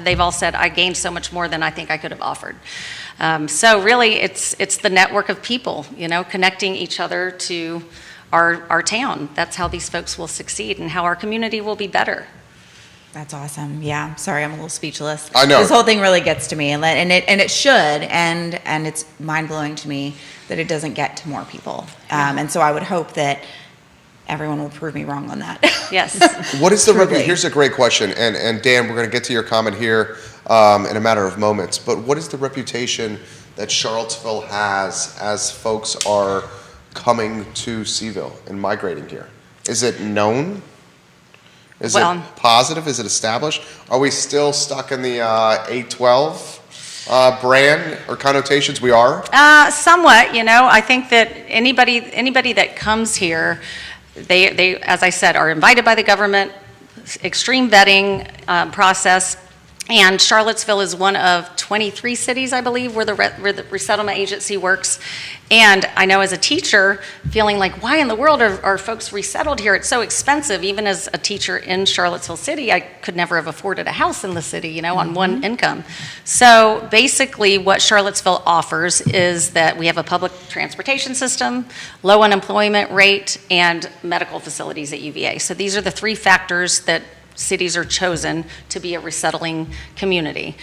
they've all said, I gained so much more than I think I could have offered. So really, it's the network of people, connecting each other to our town. That's how these folks will succeed and how our community will be better. That's awesome. Yeah. Sorry, I'm a little speechless. I know. This whole thing really gets to me, and it should, and it's mind blowing to me that it doesn't get to more people. And so I would hope that everyone will prove me wrong on that. Yes. What is the Truly. here's a great question, and Dan, we're going to get to your comment here in a matter of moments, but what is the reputation that Charlottesville has as folks are coming to Seaville and migrating here? Is it known? Is it positive? Is it established? Are we still stuck in the 812 brand or connotations? We are? Somewhat, I think that anybody that comes here, they, as I said, are invited by the government, extreme vetting process. And Charlottesville is one of 23 cities, I believe, where the resettlement agency works. And I know as a teacher, feeling like, why in the world are folks resettled here? It's so expensive. Even as a teacher in Charlottesville City, I could never have afforded a house in the city, on one income. So basically what Charlottesville offers is that we have a public transportation system, low unemployment rate, and medical facilities at UVA. So these are the three factors that cities are chosen to be a resettling community.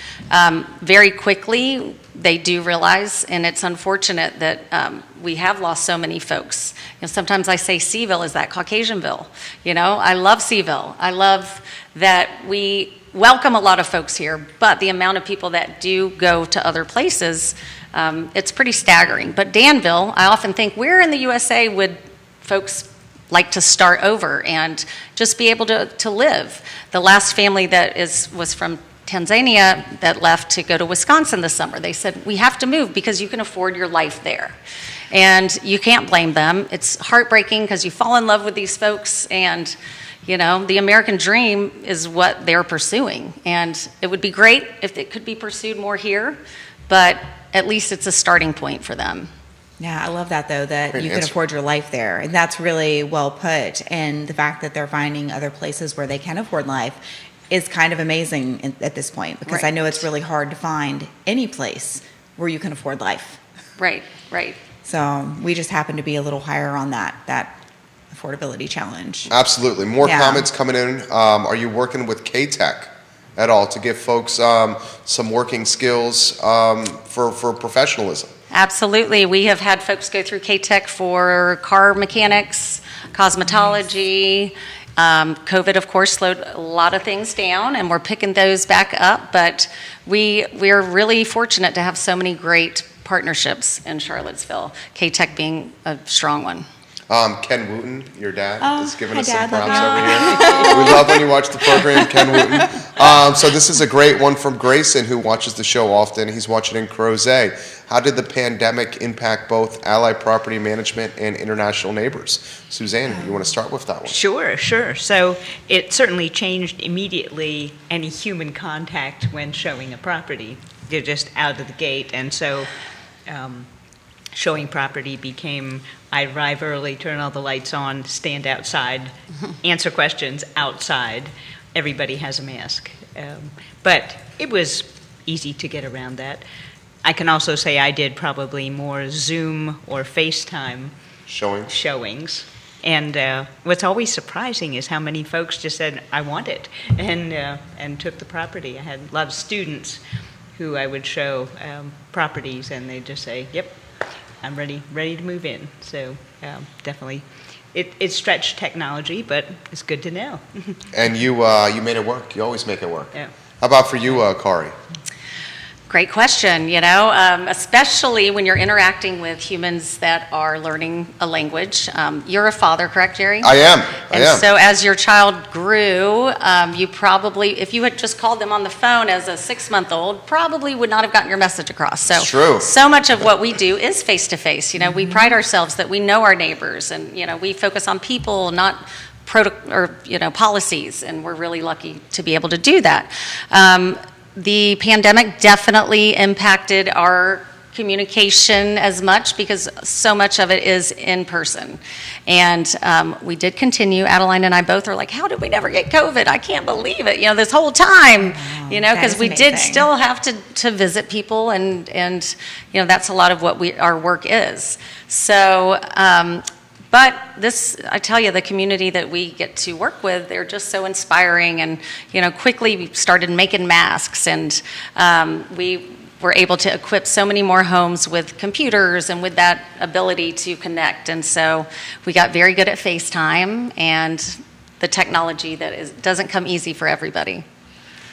Very quickly, they do realize, and it's unfortunate that we have lost so many folks. Sometimes I say Seaville is that Caucasianville. I love Seaville. I love that we welcome a lot of folks here, but the amount of people that do go to other places, it's pretty staggering. But Danville, I often think, where in the USA would folks like to start over and just be able to live? The last family that was from Tanzania that left to go to Wisconsin this summer, they said, we have to move because you can afford your life there. And you can't blame them. It's heartbreaking because you fall in love with these folks, and the American dream is what they're pursuing. And it would be great if it could be pursued more here, but at least it's a starting point for them. Yeah, I love that, though, that Great you can answer. afford your life there. And that's really well put. And the fact that they're finding other places where they can afford life is kind of amazing at this point, because I Right. know it's really hard to find any place where you can afford life. Right. So we just happen to be a little higher on that affordability challenge. Absolutely. More Yeah. comments coming in. Are you working with K-Tech at all to give folks some working skills for professionalism? Absolutely. We have had folks go through K-Tech for car mechanics, cosmetology. COVID, of course, slowed a lot of things down, and we're picking those back up. But we're really fortunate to have so many great partnerships in Charlottesville, K-Tech being a strong one. Ken Wooten, your dad, is giving hi, us some Dad. props over here. We love when you watch the program, Ken Wooten. So this is a great one from Grayson, who watches the show often. He's watching in Crozet. How did the pandemic impact both Ally Property Management and International Neighbors? Suzanne, you want to start with that one? Sure. So it certainly changed immediately any human contact when showing a property. They're just out of the gate. And so showing property became, I arrive early, turn all the lights on, stand outside, answer questions outside. Everybody has a mask. But it was easy to get around that. I can also say I did probably more Zoom or FaceTime Showing? showings. And what's always surprising is how many folks just said, I want it, and took the property. I had a lot of students who I would show properties, and they'd just say, yep, I'm ready to move in. So definitely, it stretched technology, but it's good to know. And you made it work. You always make it work. Yeah. How about for you, Kari? Great question, especially when you're interacting with humans that are learning a language. You're a father, correct, Jerry? I am. And so as your child grew, you probably, if you had just called them on the phone as a 6-month-old, probably would not have gotten your message across. So, It's true. So much of what we do is face-to-face. We pride ourselves that we know our neighbors, and, we focus on people, not policies, and we're really lucky to be able to do that. The pandemic definitely impacted our communication as much because so much of it is in person. And we did continue. Adeline and I both are like, how did we never get COVID? I can't believe it, this whole time, because we did still have to visit people, and that's a lot of what our work is. So, but this, I tell you, the community that we get to work with, they're just so inspiring, and, quickly we started making masks, and we were able to equip so many more homes with computers and with that ability to connect. And so we got very good at FaceTime and the technology that doesn't come easy for everybody.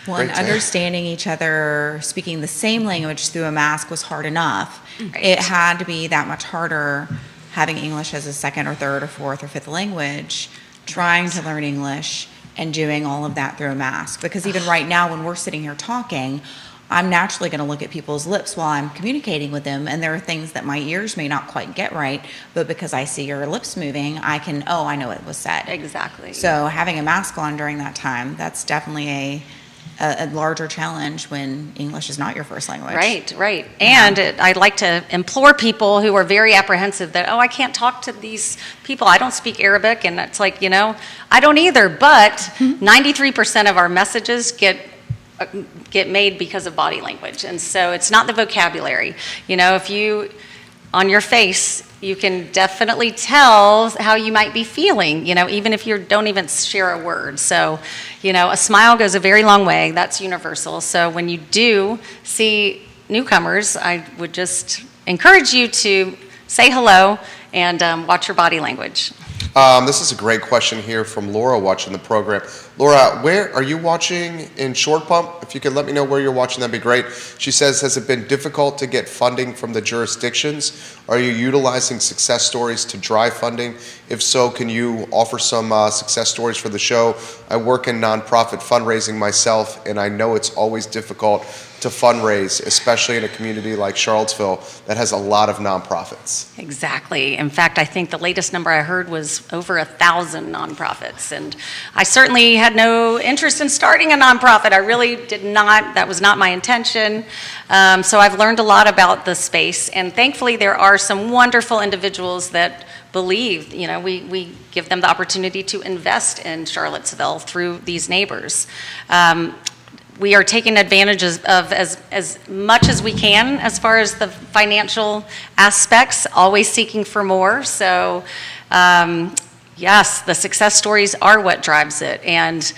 Well, Great and to hear. understanding each other, speaking the same language through a mask was hard enough. Right. It had to be that much harder having English as a second or third or fourth or fifth language, trying to learn English and doing all of that through a mask. Because even right now when we're sitting here talking, I'm naturally going to look at people's lips while I'm communicating with them, and there are things that my ears may not quite get right, but because I see your lips moving, I know what was said. Exactly. So having a mask on during that time, that's definitely a larger challenge when English is not your first language. Right. And I'd like to implore people who are very apprehensive that, I can't talk to these people. I don't speak Arabic, and it's like, I don't either, but 93% of our messages get made because of body language. And so it's not the vocabulary. If you, on your face, you can definitely tell how you might be feeling, even if you don't even share a word. So, a smile goes a very long way. That's universal. So when you do see newcomers, I would just encourage you to say hello and watch your body language. This is a great question here from Laura watching the program. Laura, where are you watching in Short Pump? If you could let me know where you're watching, that'd be great. She says, has it been difficult to get funding from the jurisdictions? Are you utilizing success stories to drive funding? If so, can you offer some success stories for the show? I work in nonprofit fundraising myself, and I know it's always difficult to fundraise, especially in a community like Charlottesville that has a lot of nonprofits. Exactly. In fact, I think the latest number I heard was over 1,000 nonprofits. And I certainly had no interest in starting a nonprofit. I really did not. That was not my intention. So I've learned a lot about the space. And thankfully, there are some wonderful individuals that believe, we give them the opportunity to invest in Charlottesville through these neighbors. We are taking advantage of as much as we can as far as the financial aspects, always seeking for more. So, yes, the success stories are what drives it. And,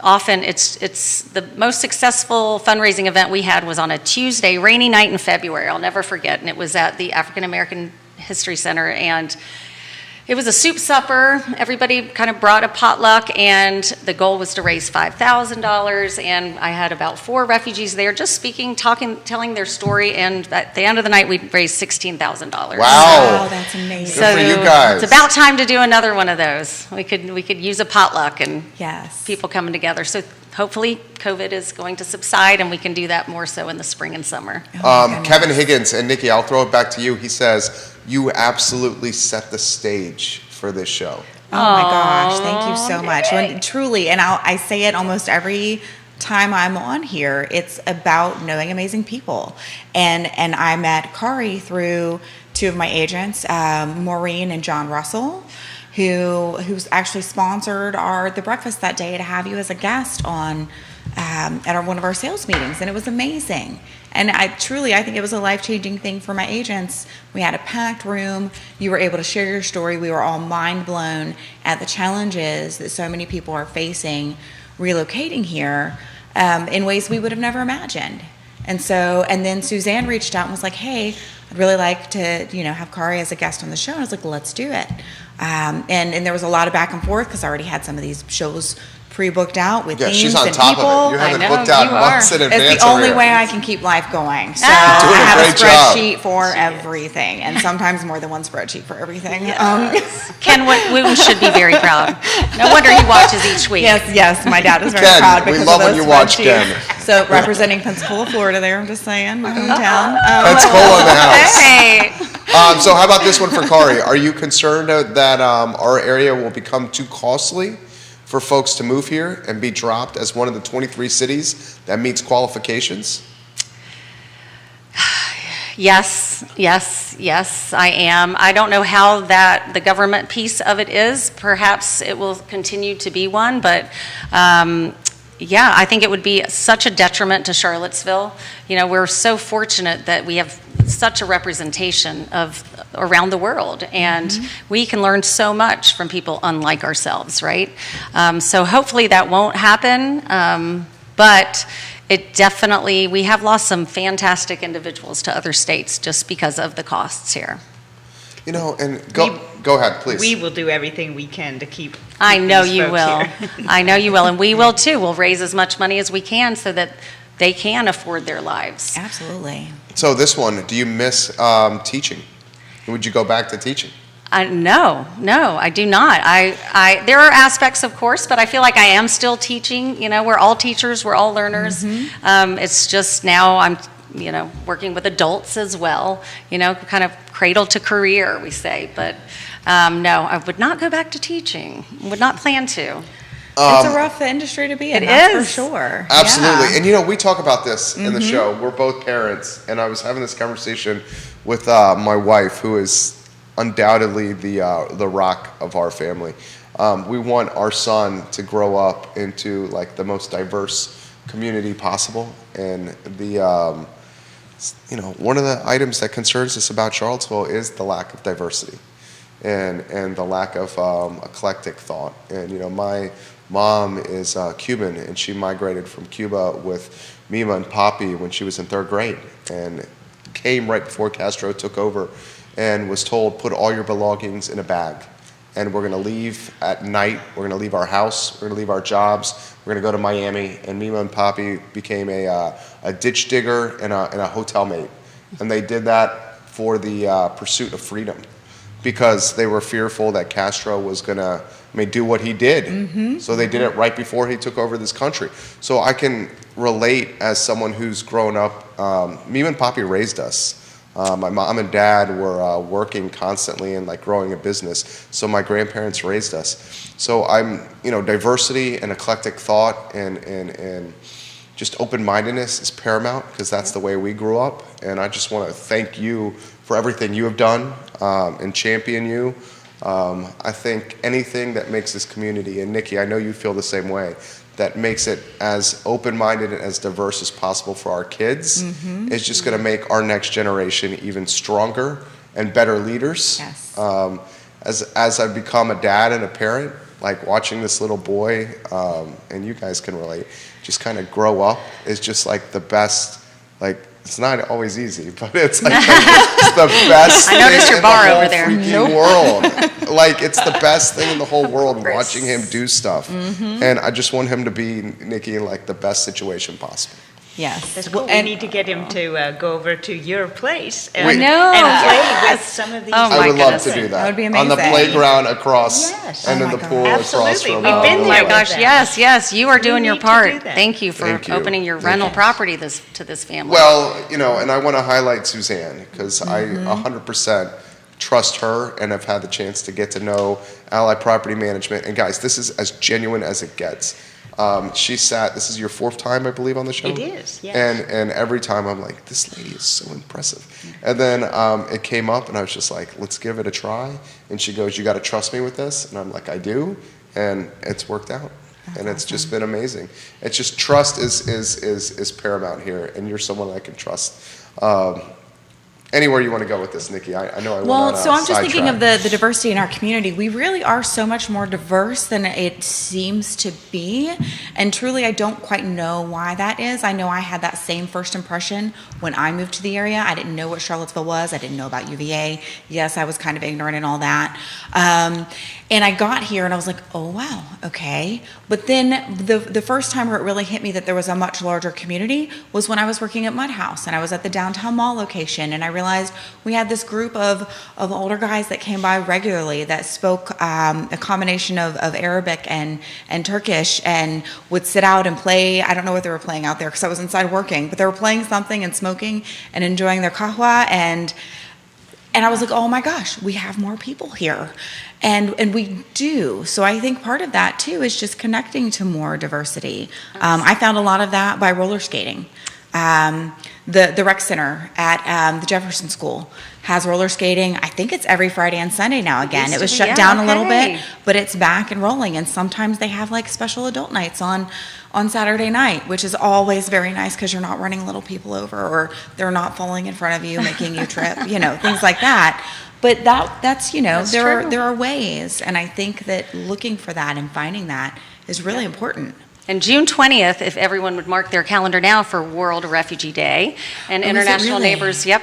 often it's the most successful fundraising event we had was on a Tuesday, rainy night in February. I'll never forget. And it was at the African American History Center. And it was a soup supper. Everybody kind of brought a potluck, and the goal was to raise $5,000. And I had about 4 refugees there just speaking, talking, telling their story. And at the end of the night, we raised $16,000. Wow. That's amazing. Good for you guys. It's about time to do another one of those. We could use a potluck and Yes. people coming together. So hopefully COVID is going to subside, and we can do that more so in the spring and summer. Kevin Higgins, and Nikki, I'll throw it back to you. He says, you absolutely set the stage for this show. Oh my gosh, thank you so much. When, truly, and I say it almost every time I'm on here, it's about knowing amazing people. And I met Kari through 2 of my agents, Maureen and John Russell, who's actually sponsored the breakfast that day to have you as a guest on at one of our sales meetings, and it was amazing. And I think it was a life-changing thing for my agents. We had a packed room. You were able to share your story. We were all mind blown at the challenges that so many people are facing relocating here in ways we would have never imagined. And then Suzanne reached out and was like, hey, I'd really like to, have Kari as a guest on the show. And I was like, let's do it. And there was a lot of back and forth because I already had some of these shows pre-booked out with themes she's on and top people. of it. You have it I know, booked out you months in advance. It's the only over way here. I can keep life going. So Doing a I have a great job. spreadsheet for everything, and sometimes more than one spreadsheet for everything. Ken Wooten should be very proud. No wonder he watches each week. Yes, my dad is very Ken, proud we because love of when those you watch spreadsheets. Ken. So representing Pensacola, Florida there, I'm just saying, my hometown. Pensacola in the house. Hey, So how about this one for Kari? Are you concerned that our area will become too costly for folks to move here and be dropped as one of the 23 cities that meets qualifications? Yes, yes, yes, I am. I don't know how that the government piece of it is. Perhaps it will continue to be one, but yeah, I think it would be such a detriment to Charlottesville. You know, we're so fortunate that we have such a representation of around the world, and we can learn so much from people unlike ourselves, right? So hopefully that won't happen, but it definitely, we have lost some fantastic individuals to other states just because of the costs here. You know, and go ahead, please. We will do everything we can to keep I know these you folks will. here. I know you will, and we will too. We'll raise as much money as we can so that they can afford their lives. Absolutely. So this one, do you miss teaching? Would you go back to teaching? No, I do not. There are aspects, of course, but I feel like I am still teaching. You know, we're all teachers, we're all learners. It's just now I'm, you know, working with adults as well. You know, kind of cradle to career, we say. But no, I would not go back to teaching. Would not plan to. It's a rough industry to be in, It that's is. for sure. Absolutely. Yeah. And you know, we talk about this in the show. We're both parents, and I was having this conversation with my wife, who is undoubtedly the rock of our family. We want our son to grow up into like the most diverse community possible, and the you know, one of the items that concerns us about Charlottesville is the lack of diversity and the lack of eclectic thought. And you know, my mom is Cuban, and she migrated from Cuba with Mima and Poppy when she was in 3rd grade, and came right before Castro took over, and was told, put all your belongings in a bag, and we're going to leave at night. We're going to leave our house. We're going to leave our jobs. We're going to go to Miami. And Mima and Poppy became a ditch digger and a hotel mate, and they did that for the pursuit of freedom, because they were fearful that Castro was going to do what he did. So they did it right before he took over this country. So I can relate as someone who's grown up. Mima and Poppy raised us. My mom and dad were working constantly and like growing a business. So my grandparents raised us. So I'm, you know, diversity and eclectic thought and just open-mindedness is paramount, because that's the way we grew up. And I just want to thank you for everything you have done and champion you. I think anything that makes this community, and Nikki, I know you feel the same way, that makes it as open-minded and as diverse as possible for our kids is just going to make our next generation even stronger and better leaders. Yes. As I've become a dad and a parent, like watching this little boy, and you guys can relate, just kind of grow up is just like the best, like, it's not always easy, but it's like it's the best I noticed thing your in bar the whole over there. freaking world. Like, it's the best thing in the whole world, watching him do stuff. And I just want him to be, Nikki, in like the best situation possible. Yes. That's cool. We need to get him to go over to your place and, Wait. know. and play with some of these. Oh, I my would love goodness. to do that. That would be On the amazing. playground across, Yes. and Oh in my the God. pool across Absolutely. from. We've been Oh there my with gosh, them. yes, you are doing your need to part. do that. Thank you for Thank you. opening your Thank rental you. property to this family. Well, you know, and I want to highlight Suzanne, because I 100% trust her and have had the chance to get to know Ally Property Management. And guys, this is as genuine as it gets. She sat, this is your 4th time, I believe, on the show? It is, yes. And every time I'm like, this lady is so impressive. And then it came up, and I was just like, let's give it a try. And she goes, you got to trust me with this. And I'm like, I do. And it's worked out. And it's just been amazing. It's just trust is paramount here, and you're someone I can trust. Anywhere you want to go with this, Nikki? I know I went Well, on a so I'm just thinking of sidetrack. the diversity in our community. We really are so much more diverse than it seems to be. And truly, I don't quite know why that is. I know I had that same first impression when I moved to the area. I didn't know what Charlottesville was. I didn't know about UVA. Yes, I was kind of ignorant and all that. And I got here and I was like, oh, wow, okay. But then the first time where it really hit me that there was a much larger community was when I was working at Mud House, and I was at the downtown mall location, and I realized we had this group of older guys that came by regularly that spoke a combination of Arabic and Turkish, and would sit out and play. I don't know what they were playing out there because I was inside working, but they were playing something and smoking and enjoying their kahwa, and And I was like, oh my gosh, we have more people here. And we do. So I think part of that too is just connecting to more diversity. I found a lot of that by roller skating. The rec center at the Jefferson School has roller skating. I think it's every Friday and Sunday now again. It was shut down a little bit, but it's back and rolling. And sometimes they have like special adult nights on Saturday night, which is always very nice because you're not running little people over or they're not falling in front of you, making you trip, things like that. But that's there are ways, and I think that looking for that and finding that is really important. And June 20th, if everyone would mark their calendar now for World Refugee Day and International really? Neighbors. Yep.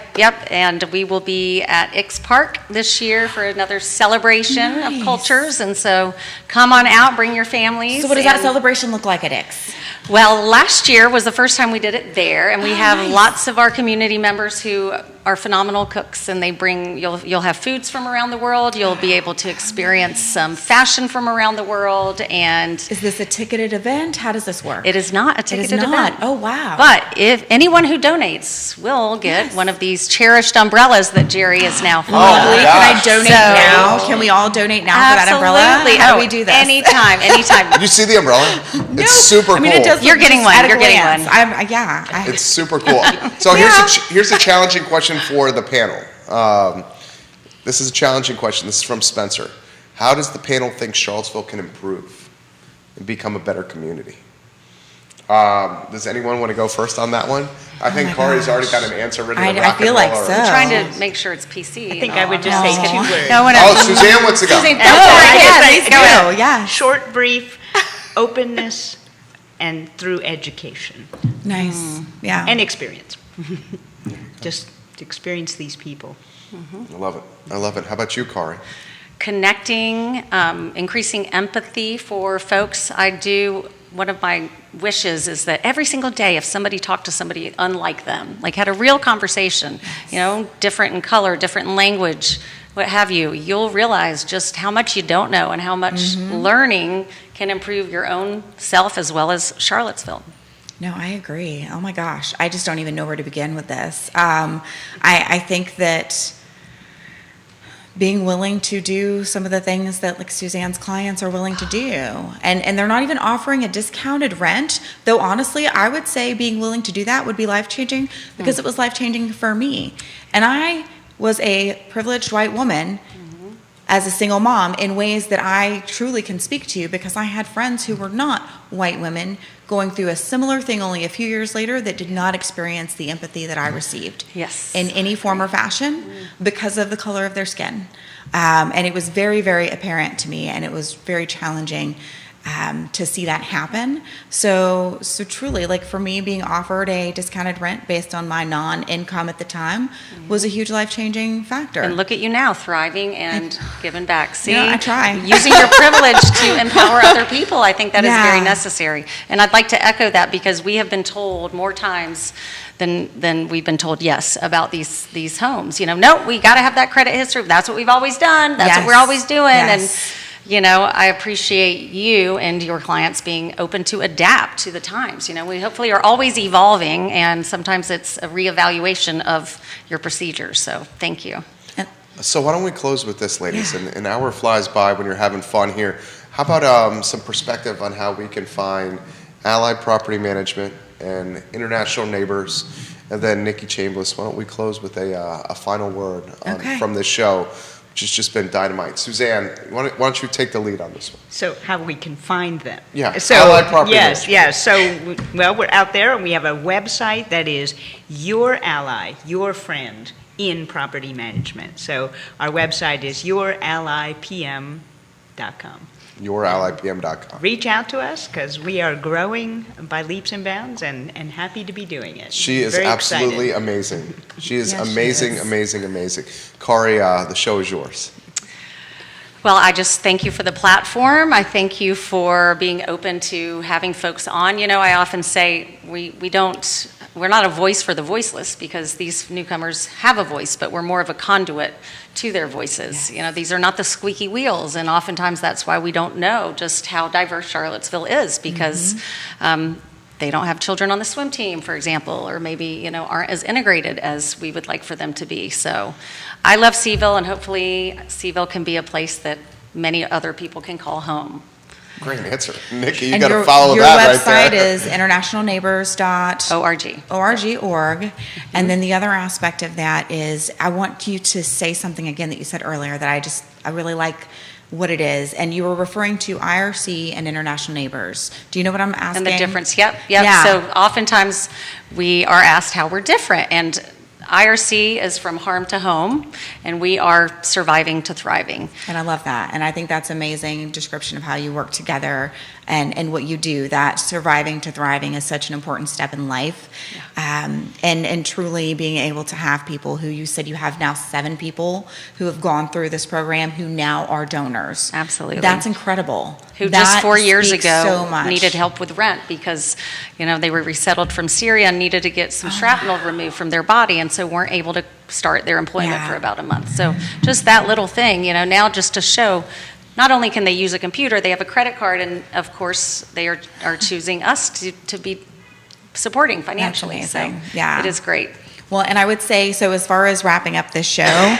And we will be at Ix Park this year for another celebration of cultures. And so come on out, bring your families. So what does that celebration look like at Ix? Well, last year was the first time we did it there, and we have nice. lots of our community members who are phenomenal cooks, and they bring, you'll have foods from around the world, you'll be able to experience some fashion from around the world, and Is this a ticketed event? How does this work? it is not a It is ticketed not. event. Oh, wow. But if anyone who donates will get one of these cherished umbrellas that Jerry is now Oh, Lovely. my Can I gosh. donate So- now? Can we all donate now for that umbrella? Absolutely. How Oh, do we do this? Anytime. Did you see the umbrella? It's super cool. I mean, it does. You're look getting just one. at a You're getting glance. one. It's super cool. So here's a challenging question for the panel. This is a challenging question. This is from Spencer. How does the panel think Charlottesville can improve and become a better community? Does anyone want to go first on that one? I think my Corey's gosh. already got an answer ready to I rock feel and like roll so. already. Trying to make sure it's PC. I think I would just say Aw. 2 words. No one Oh, else. Suzanne wants to go. Suzanne, Oh, Yes, go ahead. go. Yeah. Short, brief, openness, and through education Nice. Yeah. and experience. Just to experience these people. I love it. I love it. How about you, Corey? Connecting, increasing empathy for folks. One of my wishes is that every single day, if somebody talked to somebody unlike them, like had a real conversation, different in color, different in language, what have you, you'll realize just how much you don't know and how much learning can improve your own self as well as Charlottesville. No, I agree. Oh my gosh. I just don't even know where to begin with this. I think that being willing to do some of the things that like Suzanne's clients are willing to do. And they're not even offering a discounted rent, though honestly, I would say being willing to do that would be life-changing because it was life-changing for me. And I was a privileged white woman as a single mom in ways that I truly can speak to because I had friends who were not white women going through a similar thing only a few years later that did not experience the empathy that I received Yes. in any form or fashion because of the color of their skin. And it was very, very apparent to me, and it was very challenging to see that happen. So truly, like for me, being offered a discounted rent based on my non-income at the time was a huge life-changing factor. And look at you now, thriving and giving back. See, I try. Using your privilege to empower other people, I think that is very Yeah. necessary. And I'd like to echo that because we have been told more times than we've been told yes about these homes. No, we got to have that credit history. That's what we've always done. That's what Yes. we're always doing. Yes. And I appreciate you and your clients being open to adapt to the times. We hopefully are always evolving, and sometimes it's a reevaluation of your procedures. So thank you. So why don't we close with this, ladies? An hour flies by when you're having fun here. How about some perspective on how we can find Allied Property Management and International Neighbors, and then Nikki Chambliss, why don't we close with a final word Okay. from this show, which has just been dynamite. Suzanne, why don't you take the lead on this one? So how we can find them. Yeah, So, Allied Property yes, Management. yes. So, well, we're out there, and we have a website that is Your Ally, Your Friend in Property Management. So our website is yourallypm.com. YourAllyPM.com. Reach out to us because we are growing by leaps and bounds and happy to be doing it. She is Very absolutely excited. amazing. She is Yes, she amazing, is. amazing, amazing. Corey, the show is yours. Well, I just thank you for the platform. I thank you for being open to having folks on. I often say we're not a voice for the voiceless because these newcomers have a voice, but we're more of a conduit to their voices. These are not the squeaky wheels, and oftentimes that's why we don't know just how diverse Charlottesville is because they don't have children on the swim team, for example, or maybe, aren't as integrated as we would like for them to be. So I love Seaville, and hopefully Seaville can be a place that many other people can call home. Great answer. Nikki, you And got to your- follow that right there. Your website is internationalneighbors.org. ORG. And then the other aspect of that is I want you to say something again that you said earlier that I really like what it is. And you were referring to IRC and International Neighbors. Do you know what I'm asking? And the difference, yep. Yeah. So oftentimes we are asked how we're different, and IRC is from harm to home, and we are surviving to thriving. And I love that. And I think that's amazing description of how you work together and what you do. That surviving to thriving is such an important step in life. And truly being able to have people who you said you have now 7 people who have gone through this program who now are donors. Absolutely. That's incredible. Who That just 4 years speaks ago so much. needed help with rent because, they were resettled from Syria and needed to get some shrapnel removed from their body, and so weren't able to start their employment Yeah. for about a month. So just that little thing, now just to show, not only can they use a computer, they have a credit card, and of course, they are choosing us to be supporting financially. amazing. So Yeah. it is great. Well, and I would say, so as far as wrapping up this show,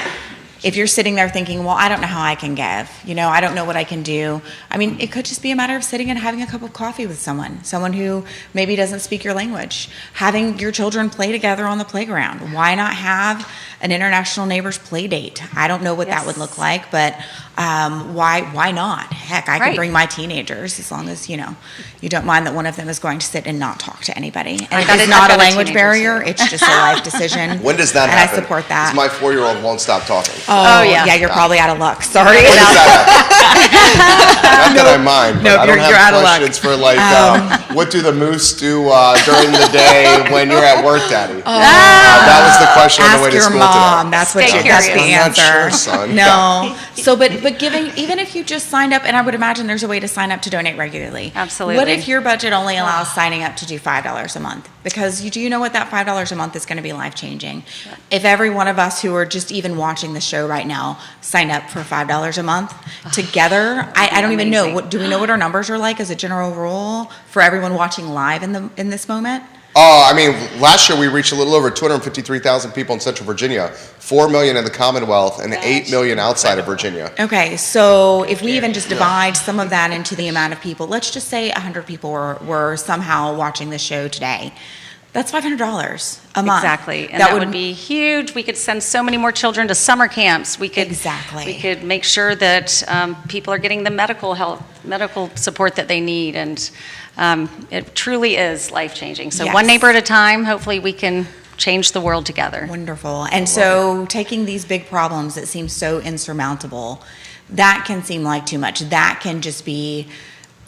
if you're sitting there thinking, well, I don't know how I can give, I don't know what I can do. I mean, it could just be a matter of sitting and having a cup of coffee with someone who maybe doesn't speak your language, having your children play together on the playground. Why not have an International Neighbors play date? I don't know what that would Yes. look like, but why not? Heck, I can Right. bring my teenagers as long as, you don't mind that one of them is going to sit and not talk to anybody. And got it's it- not I've a got a language teenager, barrier. so- It's just a life decision. When does that and happen? I support that. 'Cause my 4-year-old won't stop talking. Oh, yeah. yeah, you're probably out of luck. Sorry. When does that happen? Not that I mind, but Nope, I don't you're out have of luck. questions for what do the moose do during the day when you're at work, Daddy? That was the question on the way Ask to your school mom. today. That's what Stay that's the curious. I'm not answer. sure, son. No. So, but giving, even if you just signed up, and I would imagine there's a way to sign up to donate regularly. Absolutely. What if your budget only allows signing up to do $5 a month? Because do you know what that $5 a month is going to be life changing? If every one of us who are just even watching the show right now sign up for $5 a month together, I don't even know. amazing. Do we know what our numbers are like as a general rule for everyone watching live in this moment? I mean, last year we reached a little over 253,000 people in Central Virginia, 4 million in the Commonwealth, and 8 million outside of Virginia. Okay, so if we even just divide some of that into the amount of people, let's just say 100 people were somehow watching this show today. That's $500 a month. Exactly, and that would be huge. We could send so many more children to summer camps. We could Exactly. We could make sure that people are getting the medical support that they need, and it truly is life changing. So Yes. one neighbor at a time. Hopefully, we can change the world together. Wonderful. And so taking these big problems that seem so insurmountable, that can seem like too much. That can just be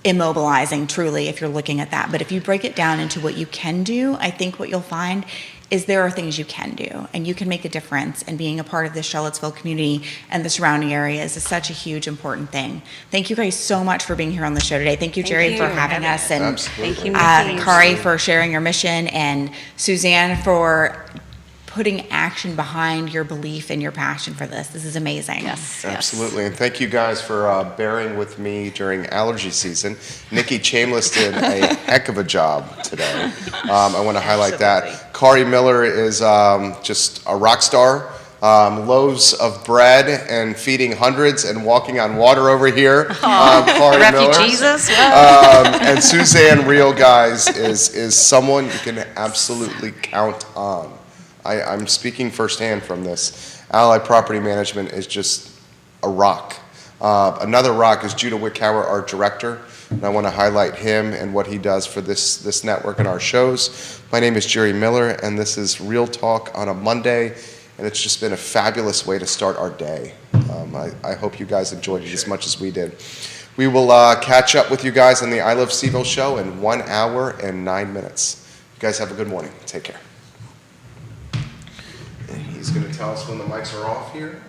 immobilizing, truly, if you're looking at that. But if you break it down into what you can do, I think what you'll find is there are things you can do, and you can make a difference. And being a part of the Charlottesville community and the surrounding areas is such a huge, important thing. Thank you guys so much for being here on the show today. Thank you, Jerry, you for for having us, and Absolutely. Thank you, Nikki. Kari for sharing your mission, and Suzanne for putting action behind your belief and your passion for this. This is amazing. Yes, Absolutely, and thank you guys for bearing with me during allergy season. Nikki Chambliss did a heck of a job today. I want to highlight that. Kari Miller is just a rock star. Loaves of bread and feeding hundreds and walking on water over here. Kari Miller. Refugees as And Suzanne Reel, guys, is someone you can absolutely count on. I'm speaking firsthand from this. Ally Property Management is just a rock. Another rock is Judah Wickhauer, our director, and I want to highlight him and what he does for this network and our shows. My name is Jerry Miller, and this is Real Talk on a Monday, and it's just been a fabulous way to start our day. I hope you guys enjoyed it as much as we did. We will catch up with you guys on the I Love Seaville show in 1 hour and 9 minutes. You guys have a good morning. Take care. And he's going to tell us when the mics are off here.